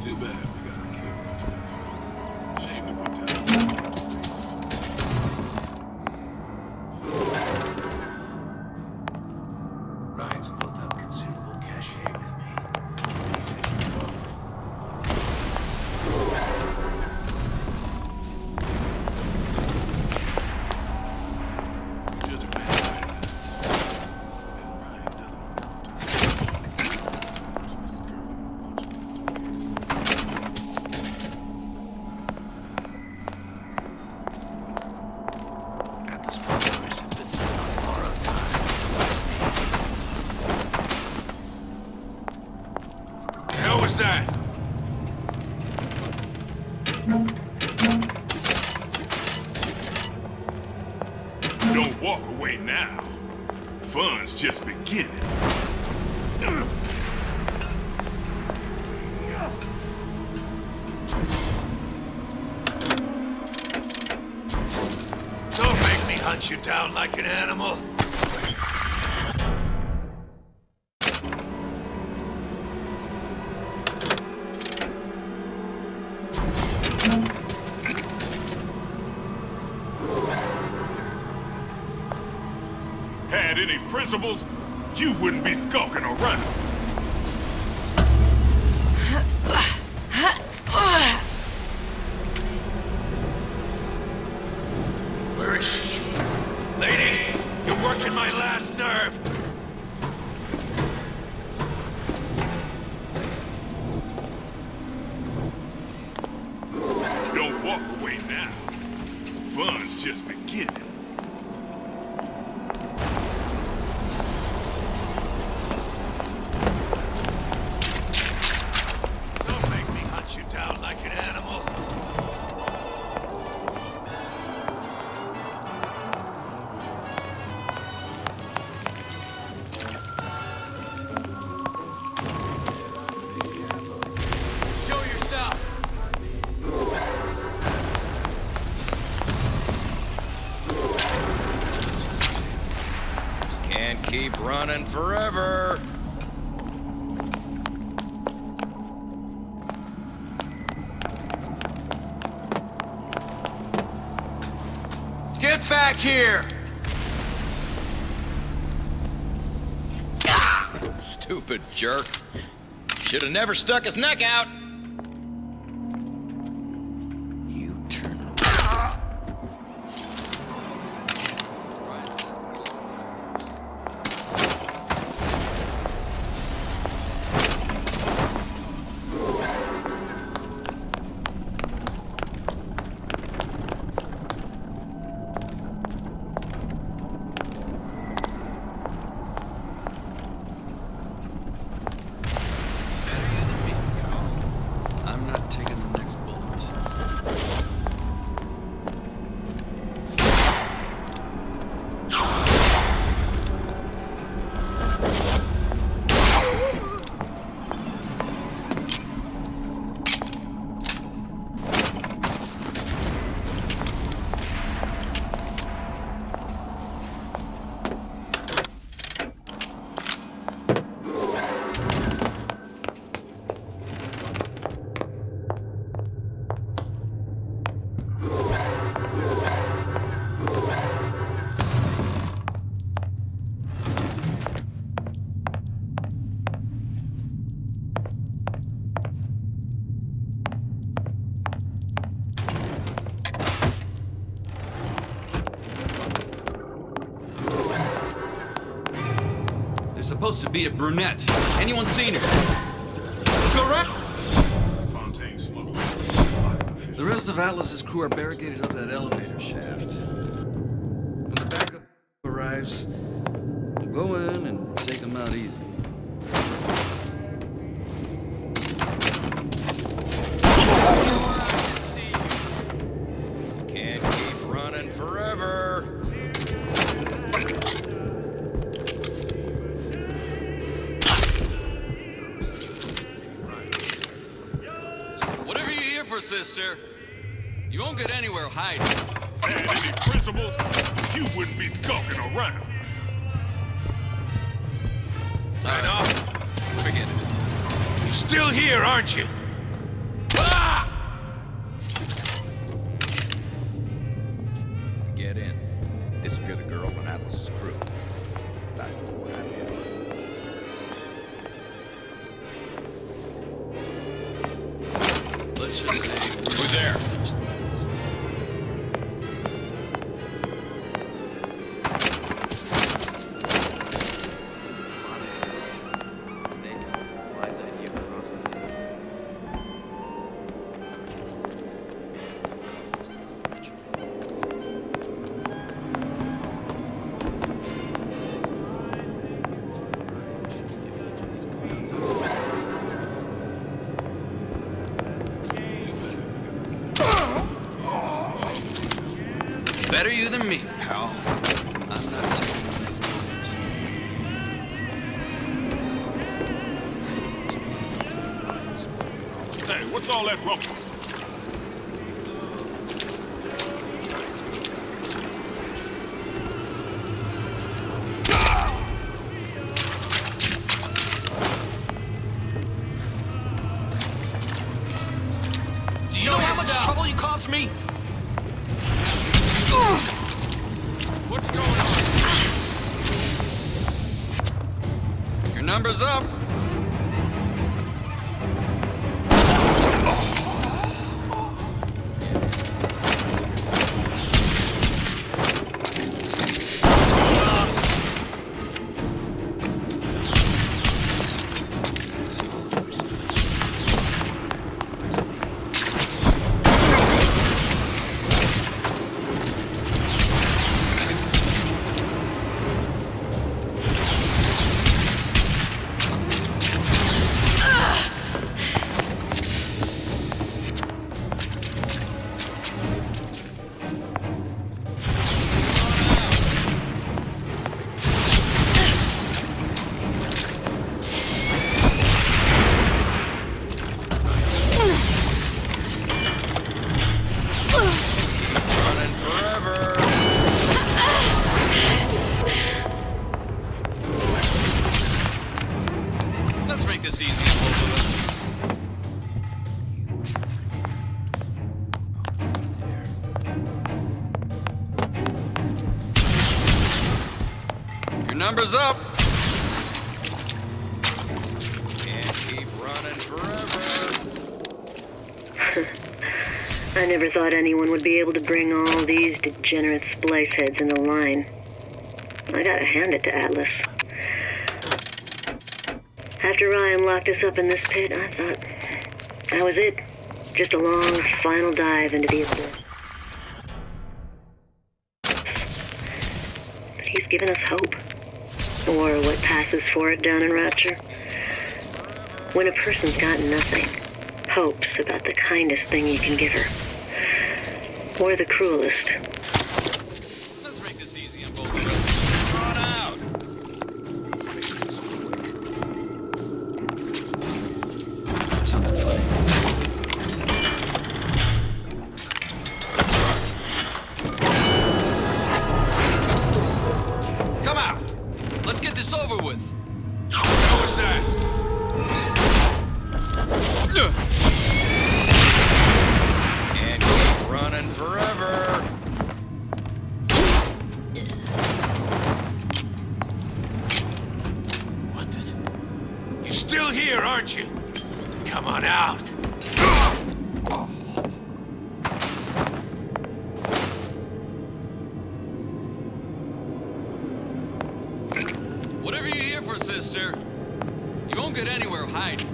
Too bad we gotta kill the test. Shame to put that. Ryan's built up considerable cachet with me. He says you know. Just a bad idea. And Ryan doesn't want to. At the spot where I said that it's not borrowed time. The hell was that? Don't walk away now. Fun's just beginning. Don't make me hunt you down like an animal. Had any principles, you wouldn't be skulking around. Where is she? Lady, you're working my last nerve. Don't walk away now. Fun's just beginning. Don't make me hunt you down like an animal. Show yourself. Can't keep running forever. Get back here! Stupid jerk. Should have never stuck his neck out. You turn around. I'm not taking the next bullet. There's supposed to be a brunette. Anyone seen her? Correct? The rest of Atlas's crew are barricaded up that elevator shaft. When the backup arrives, we'll go in and take them out easy. Can't forever. Whatever you're here for, sister, you won't get anywhere hiding. Had any principles, you wouldn't be skulking around. Right off. Forget it. You're still here, aren't you? Get in. Disappear the girl and Atlas's crew. Back before I did. Let's just say Who's there? better you than me, pal. I'm not taking one of these moments. Hey, what's all that rumpus? Do you know how much trouble you caused me? What's going on? Your number's up. Let's make this easy on both of us. Your number's up. Can't keep running forever. I never thought anyone would be able to bring all these degenerate splice heads into line. I gotta hand it to Atlas. After Ryan locked us up in this pit, I thought that was it. Just a long, final dive into the abyss. But he's given us hope. Or what passes for it down in Rapture. When a person's got nothing, hope's about the kindest thing you can give her. Or the cruelest. Let's make this easy on both of us. Run out. That sounded funny. Come out. Let's get this over with. How was that? Can't keep running forever. What the? You're still here, aren't you? Come on out. Whatever you're here for, sister, you won't get anywhere hiding.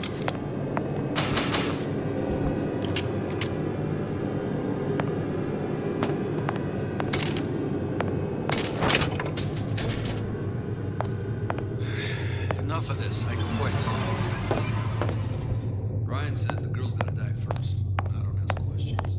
Enough of this. I quit. Ryan said the girl's gonna die first. I don't ask questions.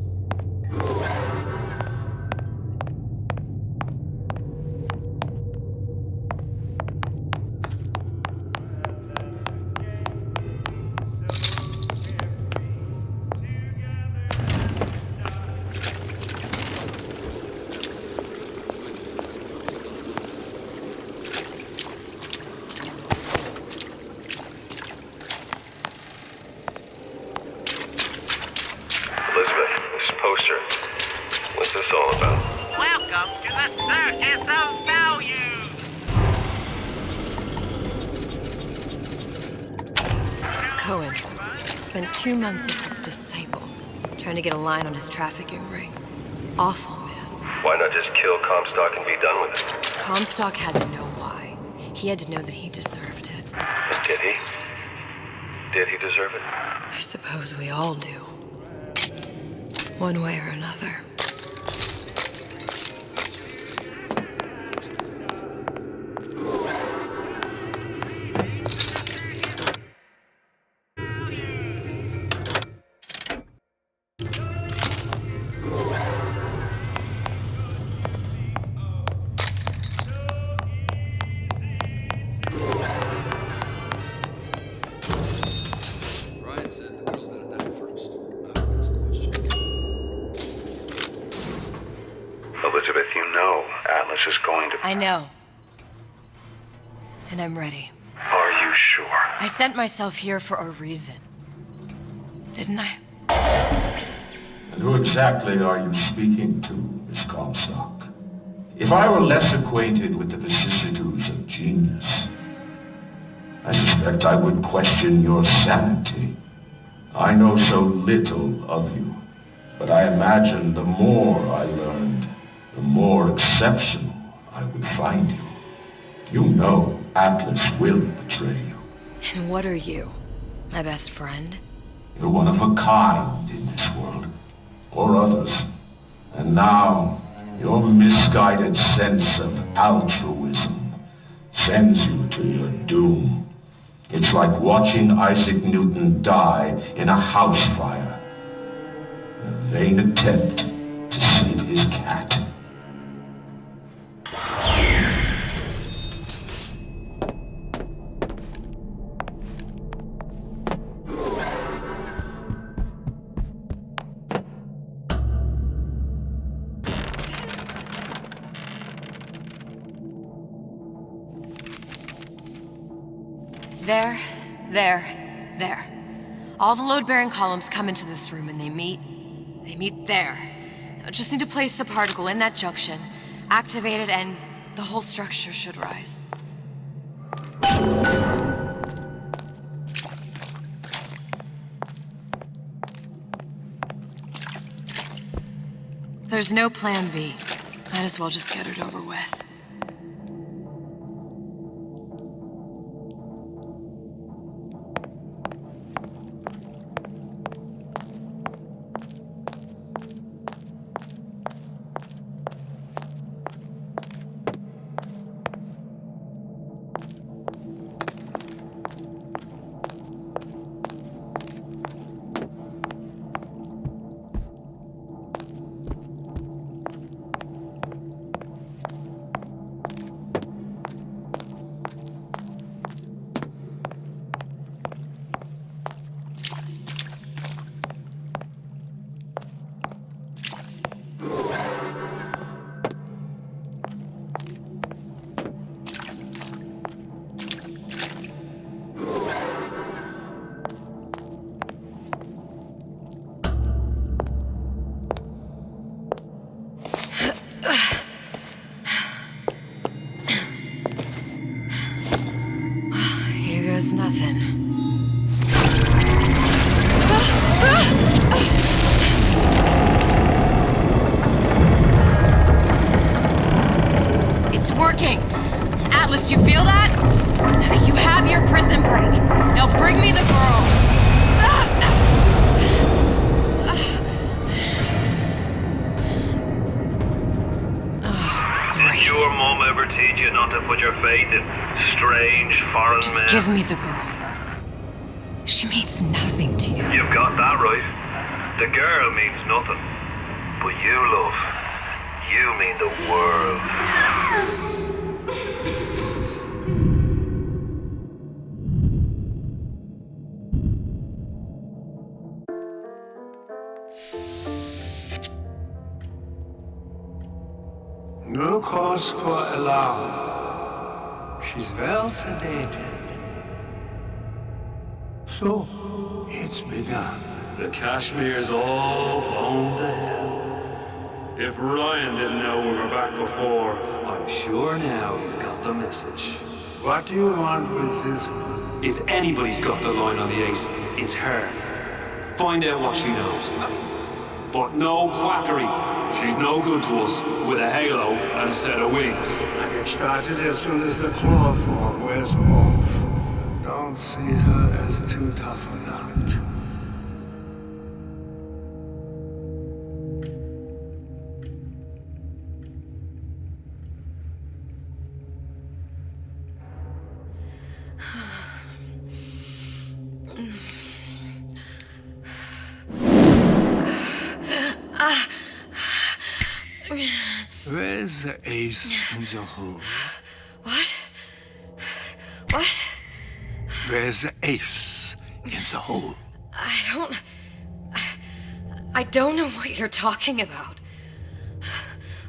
Welcome to the Circus of Value! Cohen spent 2 months as his disciple, trying to get a line on his trafficking ring. Awful, man. Why not just kill Comstock and be done with it? Comstock had to know why. He had to know that he deserved it. And did he? Did he deserve it? I suppose we all do. One way or another. Ryan said the girl's gonna die first. I would ask questions. Elizabeth, you know Atlas is going to... I know. And I'm ready. Are you sure? I sent myself here for a reason. Didn't I? And who exactly are you speaking to, Miss Comstock? If I were less acquainted with the vicissitudes of genius, I suspect I would question your sanity. I know so little of you, but I imagine the more I learned, the more exceptional I would find you. You know Atlas will betray you. And what are you? My best friend? You're one of a kind in this world, or others. And now, your misguided sense of altruism sends you to your doom. It's like watching Isaac Newton die in a house fire, in a vain attempt to save his cat. There. All the load-bearing columns come into this room and they meet there. I just need to place the particle in that junction, activate it, and the whole structure should rise. There's no plan B. Might as well just get it over with. There's nothing. It's working! Atlas, you feel that? You have your prison break. Now bring me the girl. Did your mom ever teach you not to put your faith in strange foreign men? Just give me the girl. She means nothing to you. You've got that right. The girl means nothing. But you, love, you mean the world. No cause for alarm. She's well sedated. So, it's begun. The Kashmir's all blown to hell. If Ryan didn't know we were back that before. I'm sure now he's got the message. What do you want with this one? If anybody's got the line on the ace, it's her. Find out what she knows. But no quackery. She's no good to us with a halo and a set of wings. I get started as soon as the claw form wears off. Don't see her as too tough a nut. Where's the ace in the hole? What? What? Where's the ace in the hole? I don't know what you're talking about.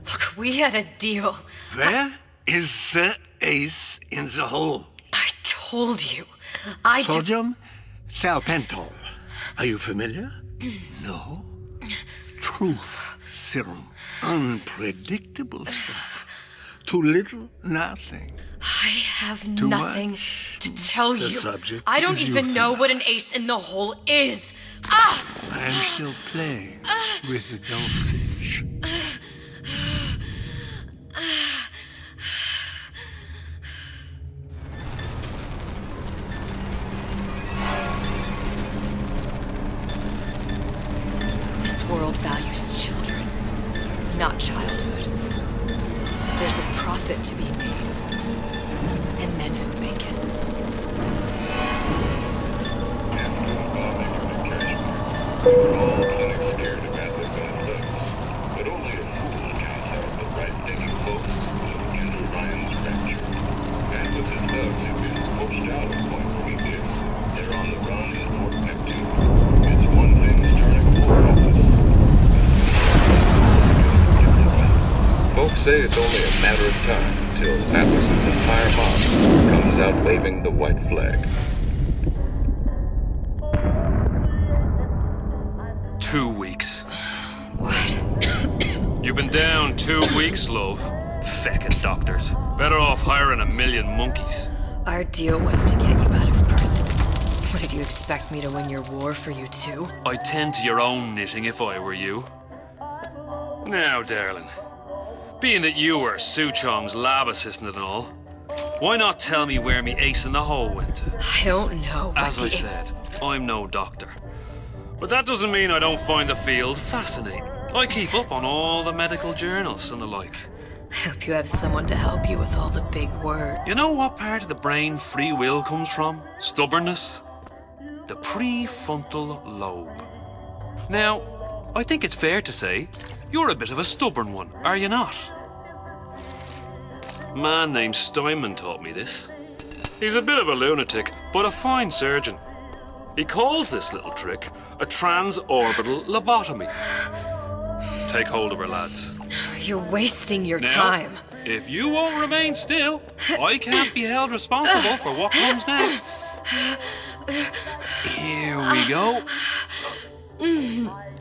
Look, we had a deal. Where is the ace in the hole? I told you. Sodium thiopental. Are you familiar? No? Truth serum. Unpredictable stuff. Too little, nothing. I have Too nothing much. to tell The you. subject I don't is even know euthanasia. what an ace in the hole is. Ah! I am still playing with the dosage. This world values children, not childhood. There's a profit to be made, and men who make it. Folks say it's only a matter of time till Atlas's entire mob comes out waving the white flag. 2 weeks. What? You've been down 2 weeks, love. Feckin' doctors. Better off hiring 1,000,000 monkeys. Our deal was to get you out of prison. What, did you expect me to win your war for you too? I'd tend to your own knitting if I were you. Now, darling, being that you were Su Chong's lab assistant and all, why not tell me where me ace in the hole went to? I don't know. As I said, I'm no doctor. But that doesn't mean I don't find the field fascinating. I keep up on all the medical journals and the like. I hope you have someone to help you with all the big words. You know what part of the brain free will comes from? Stubbornness? The prefrontal lobe. Now, I think it's fair to say you're a bit of a stubborn one, are you not? A man named Steinman taught me this. He's a bit of a lunatic, but a fine surgeon. He calls this little trick a transorbital lobotomy. Take hold of her, lads. You're wasting your Now, time. If you won't remain still, I can't be held responsible for what comes next. Here we go.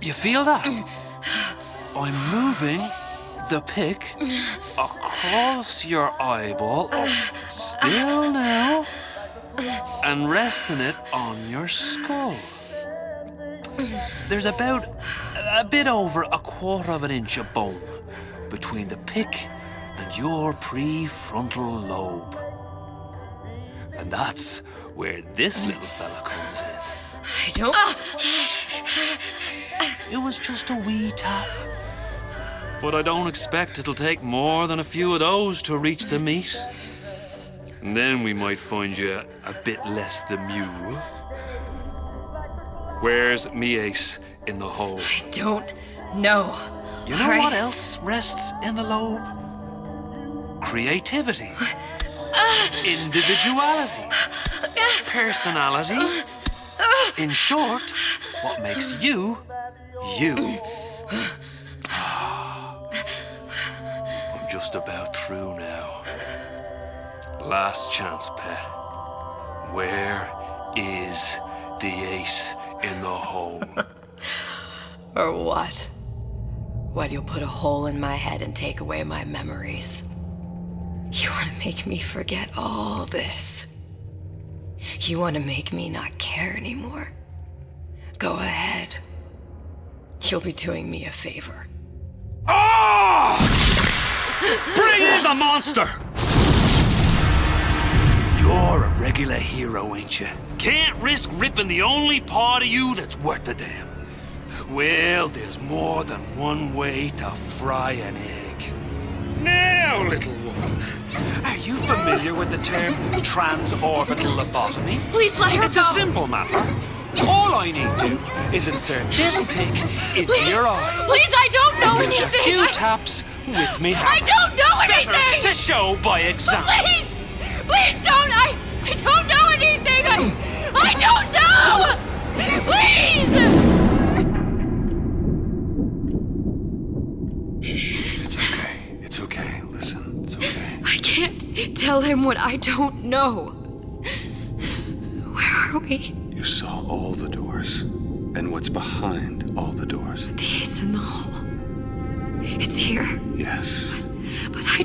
You feel that? I'm moving the pick across your eyeball, up still now, and resting it on your skull. There's about a bit over 1/4 of an inch of bone between the pick and your prefrontal lobe. And that's where this little fella comes in. I don't... It was just a wee tap. But I don't expect it'll take more than a few of those to reach the meat. And then we might find you a bit less the mule. Where's me ace in the hole? I don't know. You know what else rests in the lobe? Creativity. Individuality. Personality. In short, what makes you, you. I'm just about through now. Last chance, pet. Where is the ace in the hole? Or what? What, you'll put a hole in my head and take away my memories? You want to make me forget all this? You want to make me not care anymore? Go ahead. You'll be doing me a favor. Ah! Bring in the monster! You're a regular hero, ain't you? Can't risk ripping the only part of you that's worth a damn. Well, there's more than one way to fry an egg. Now, little one, are you familiar with the term transorbital lobotomy? Please let her It's go. a simple matter. All I need to do is insert this pick into your eye. Please, I don't know Give anything. a few taps with me. I don't know anything. Better to show by example. Please, please don't. I don't know anything. I don't know. Please. Shh, it's okay. It's okay. Listen, it's okay. I can't tell him what I don't know. Where are we? You saw all the doors. And what's behind all the doors? The ace in the hole. It's here. Yes. But I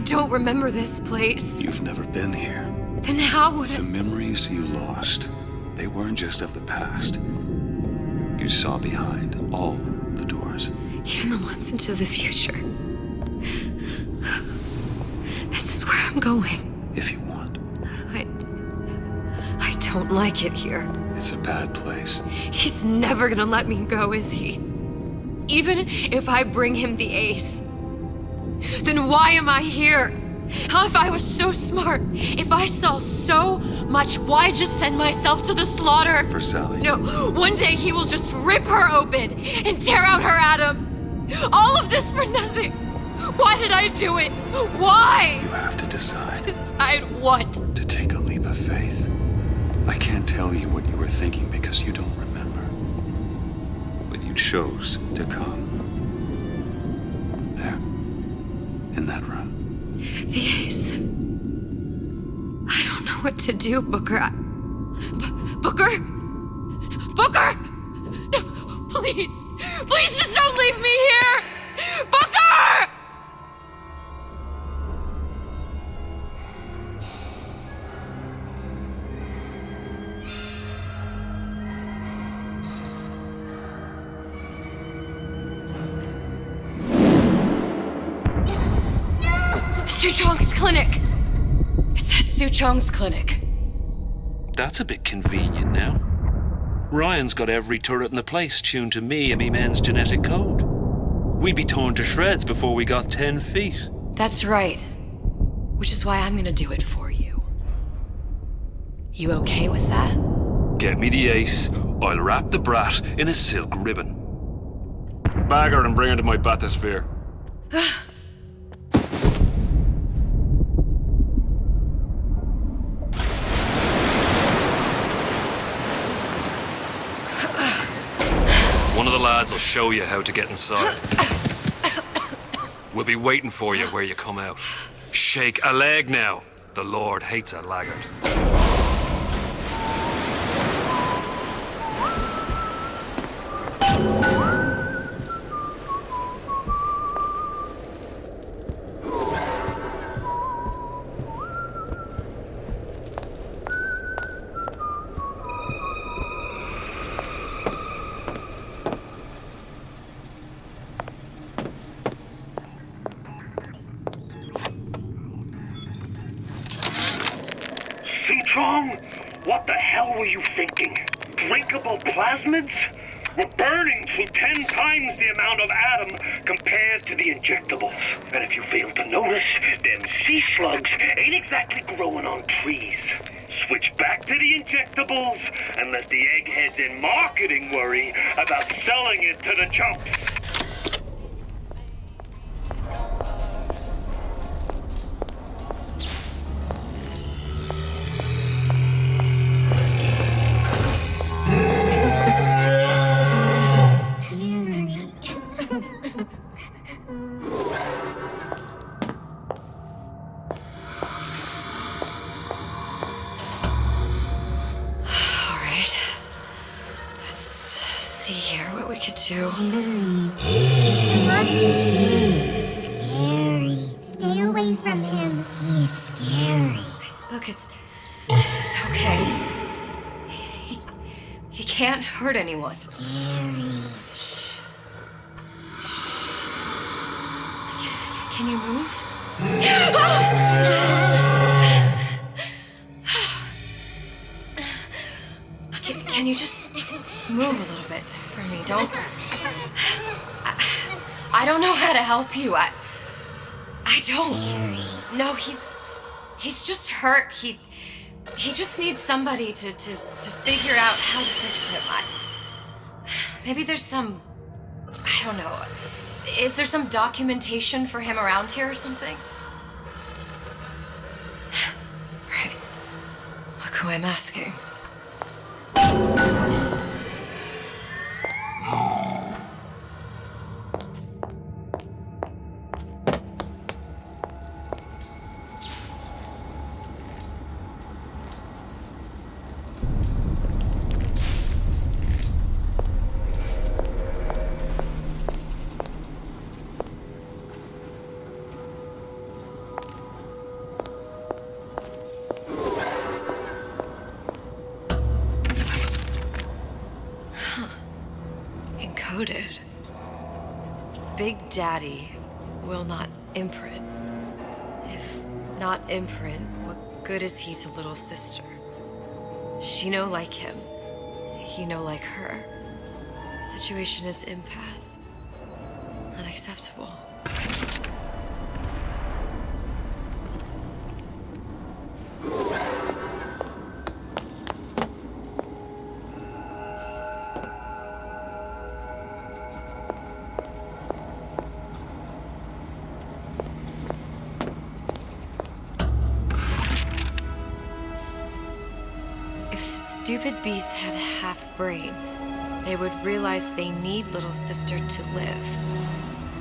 don't remember this place. You've never been here. Then how would The memories you lost, they weren't just of the past. You saw behind all the doors. Even the ones into the future. This is where I'm going. If you want. I don't like it here. It's a bad place. He's never gonna let me go, is he? Even if I bring him the ace. Then why am I here? How, if I was so smart, if I saw so much, why just send myself to the slaughter? For Sally. No, one day he will just rip her open and tear out her atom. All of this for nothing. Why did I do it? Why? You have to decide. Decide what? To take a leap of faith. I can't tell you what you were thinking because you don't remember. But you chose to come. There. In that room. The ace. I don't know what to do, Booker. Booker? Booker! No, please. Please just don't leave me here! Booker! Suchong's clinic! It's at Suchong's clinic. That's a bit convenient now. Ryan's got every turret in the place tuned to me and me men's genetic code. We'd be torn to shreds before we got 10 feet. That's right. Which is why I'm gonna do it for you. You okay with that? Get me the ace, I'll wrap the brat in a silk ribbon. Bag her and bring her to my bathysphere. One of the lads will show you how to get inside. We'll be waiting for you where you come out. Shake a leg now. The Lord hates a laggard. Suchong, what the hell were you thinking? Drinkable plasmids? We're burning through 10 times the amount of atom compared to the injectables. And if you fail to notice, them sea slugs ain't exactly growing on trees. Switch back to the injectables and let the eggheads in marketing worry about selling it to the chumps. to. Mr. Monster's scary. Stay away from him. He's scary. Look, it's okay. He can't hurt anyone. Scary. Shh. Shh. Can you move? Can you just move a little bit for me? Don't. I don't know how to help you. I don't. No, he's just hurt. He just needs somebody to figure out how to fix him. Maybe there's some, I don't know. Is there some documentation for him around here or something? Right. Look who I'm asking. Encoded. Big Daddy will not imprint. If not imprint, what good is he to little sister? She no like him. He no like her. Situation is impasse. Unacceptable. Stupid beasts had a half brain. They would realize they need little sister to live.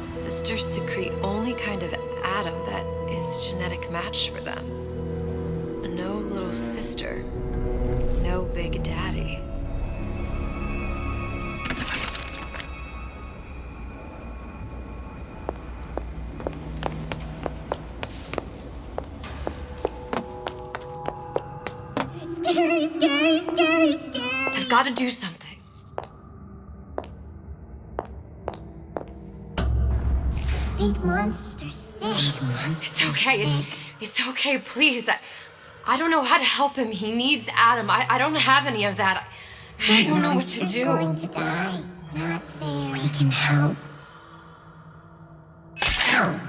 Sisters secrete only kind of atom that is genetic match for them. No little sister. No Big Daddy. Scary, scary, scary, scary. I've got to do something. Big monster sick. It's okay. It's okay, please. I don't know how to help him. He needs Adam. I don't have any of that. I don't know what to do. Going to die. Not fair. We can help. Help.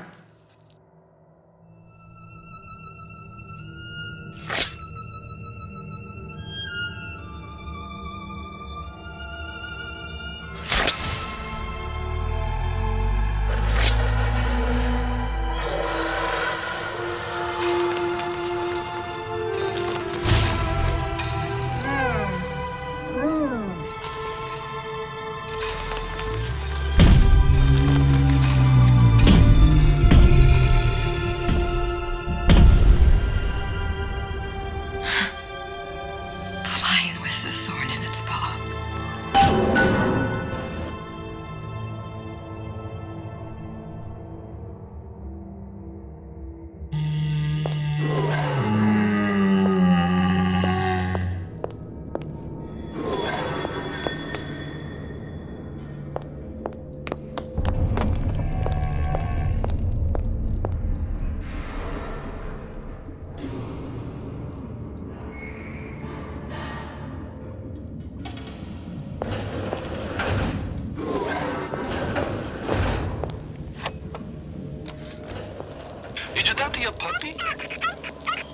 Did you talk to your puppy?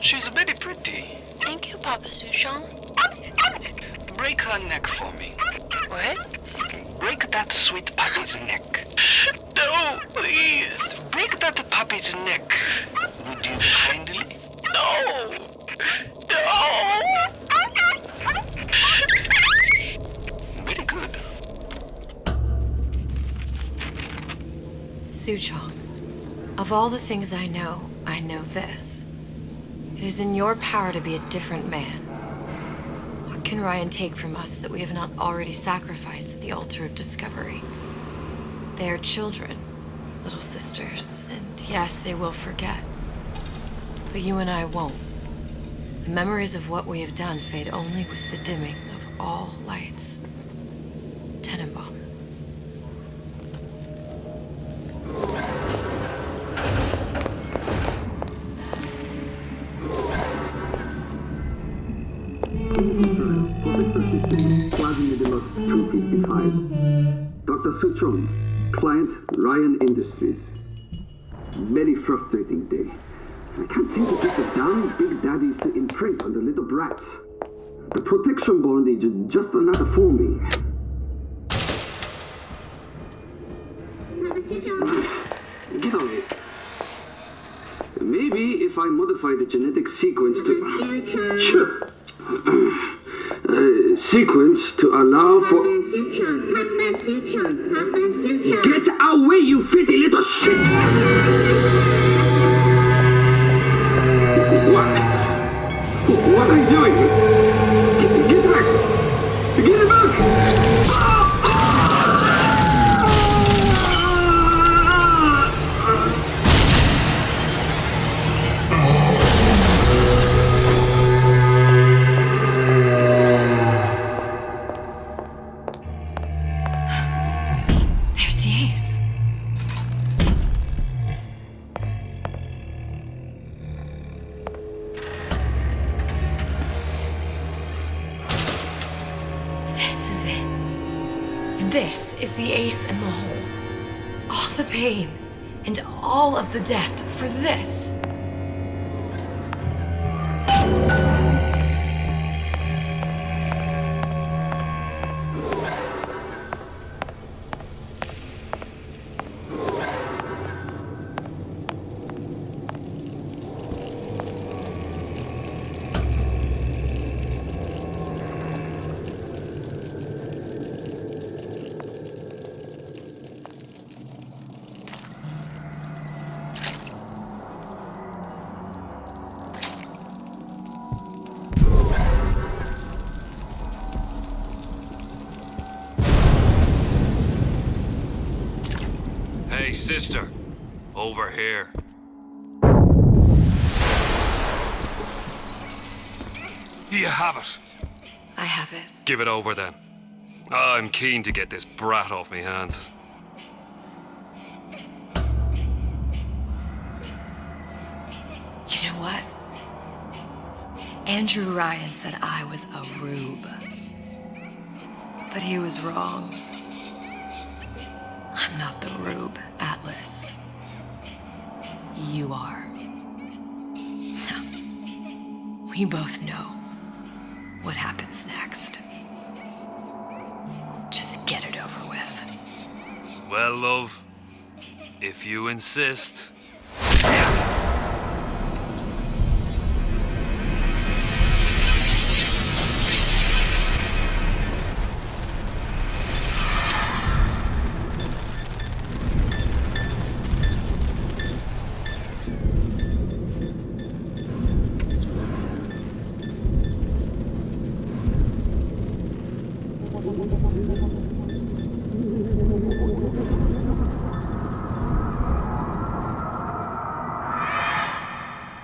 She's very pretty. Thank you, Papa Sushon. Break her neck for me. What? Break that sweet puppy's neck. No, please. Break that puppy's neck. Would you kindly? No. No. Very good. Suchong, of all the things I know this. It is in your power to be a different man. What can Ryan take from us that we have not already sacrificed at the altar of discovery? They are children, little sisters, and yes, they will forget. But you and I won't. The memories of what we have done fade only with the dimming of all lights. Tenenbaum. Quasi-middle of 255. Dr. Suchong, client Ryan Industries. Very frustrating day. I can't seem to get the damn big daddies to imprint on the little brats. The protection bondage is just another forming. Get on it. Maybe if I modify the genetic sequence to... Sure. Sequence to allow for... Get away, you filthy little shit! What? What are you doing? Get back! Get back! There's the ace. This is it. This is the ace in the hole. All the pain and all of the death for this. Hey, sister. Over here. You have it. I have it. Give it over then. I'm keen to get this brat off me hands. You know what? Andrew Ryan said I was a rube. But he was wrong. I'm not the rube, Atlas. You are. No. We both know what happens next. Just get it over with. Well, love, if you insist.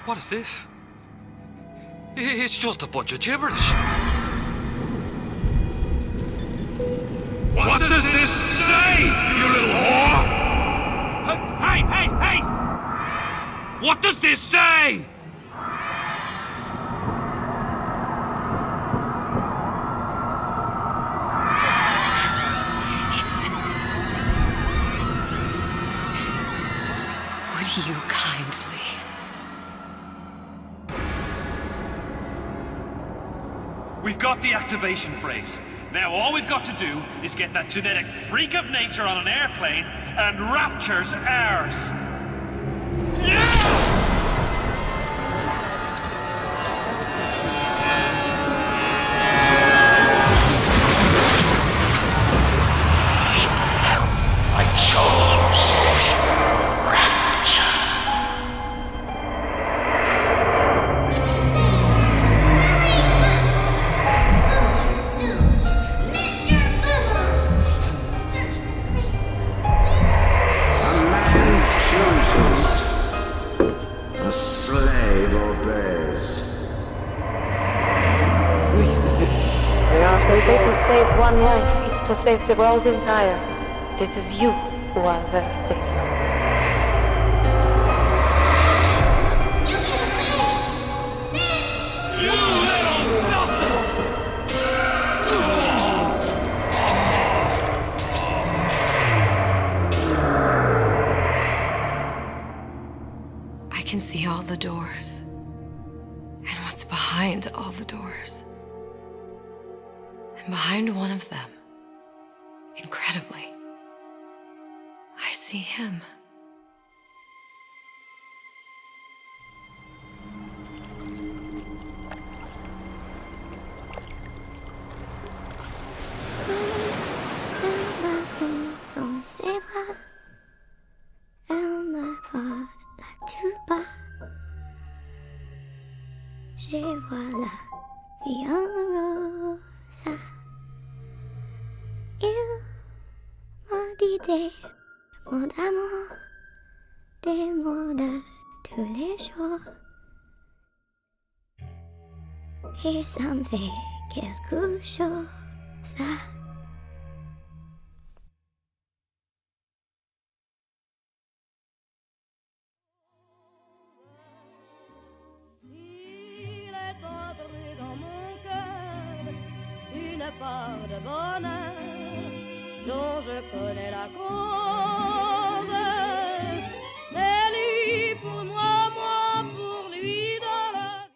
What is this? It's just a bunch of gibberish. What does this say, you little whore? Hey! What does this say? Would you kindly? We've got the activation phrase. Now all we've got to do is get that genetic freak of nature on an airplane and rapture's ours. I chose rapture. Mr. Bubbles! And we'll search the place. the slave obeys. They say to save one life is to save the world entire. It is you who are their savior. I can see all the doors and what's behind all the doors. And behind one of them, incredibly, I see him. Dans ses bras, elle m'apporte la tuba. Je vois la vie en rosa. Il m'a dit des mots d'amour, des mots de tous les jours. Et ça me fait quelque chose. Une part de bonheur dont je connais la cause.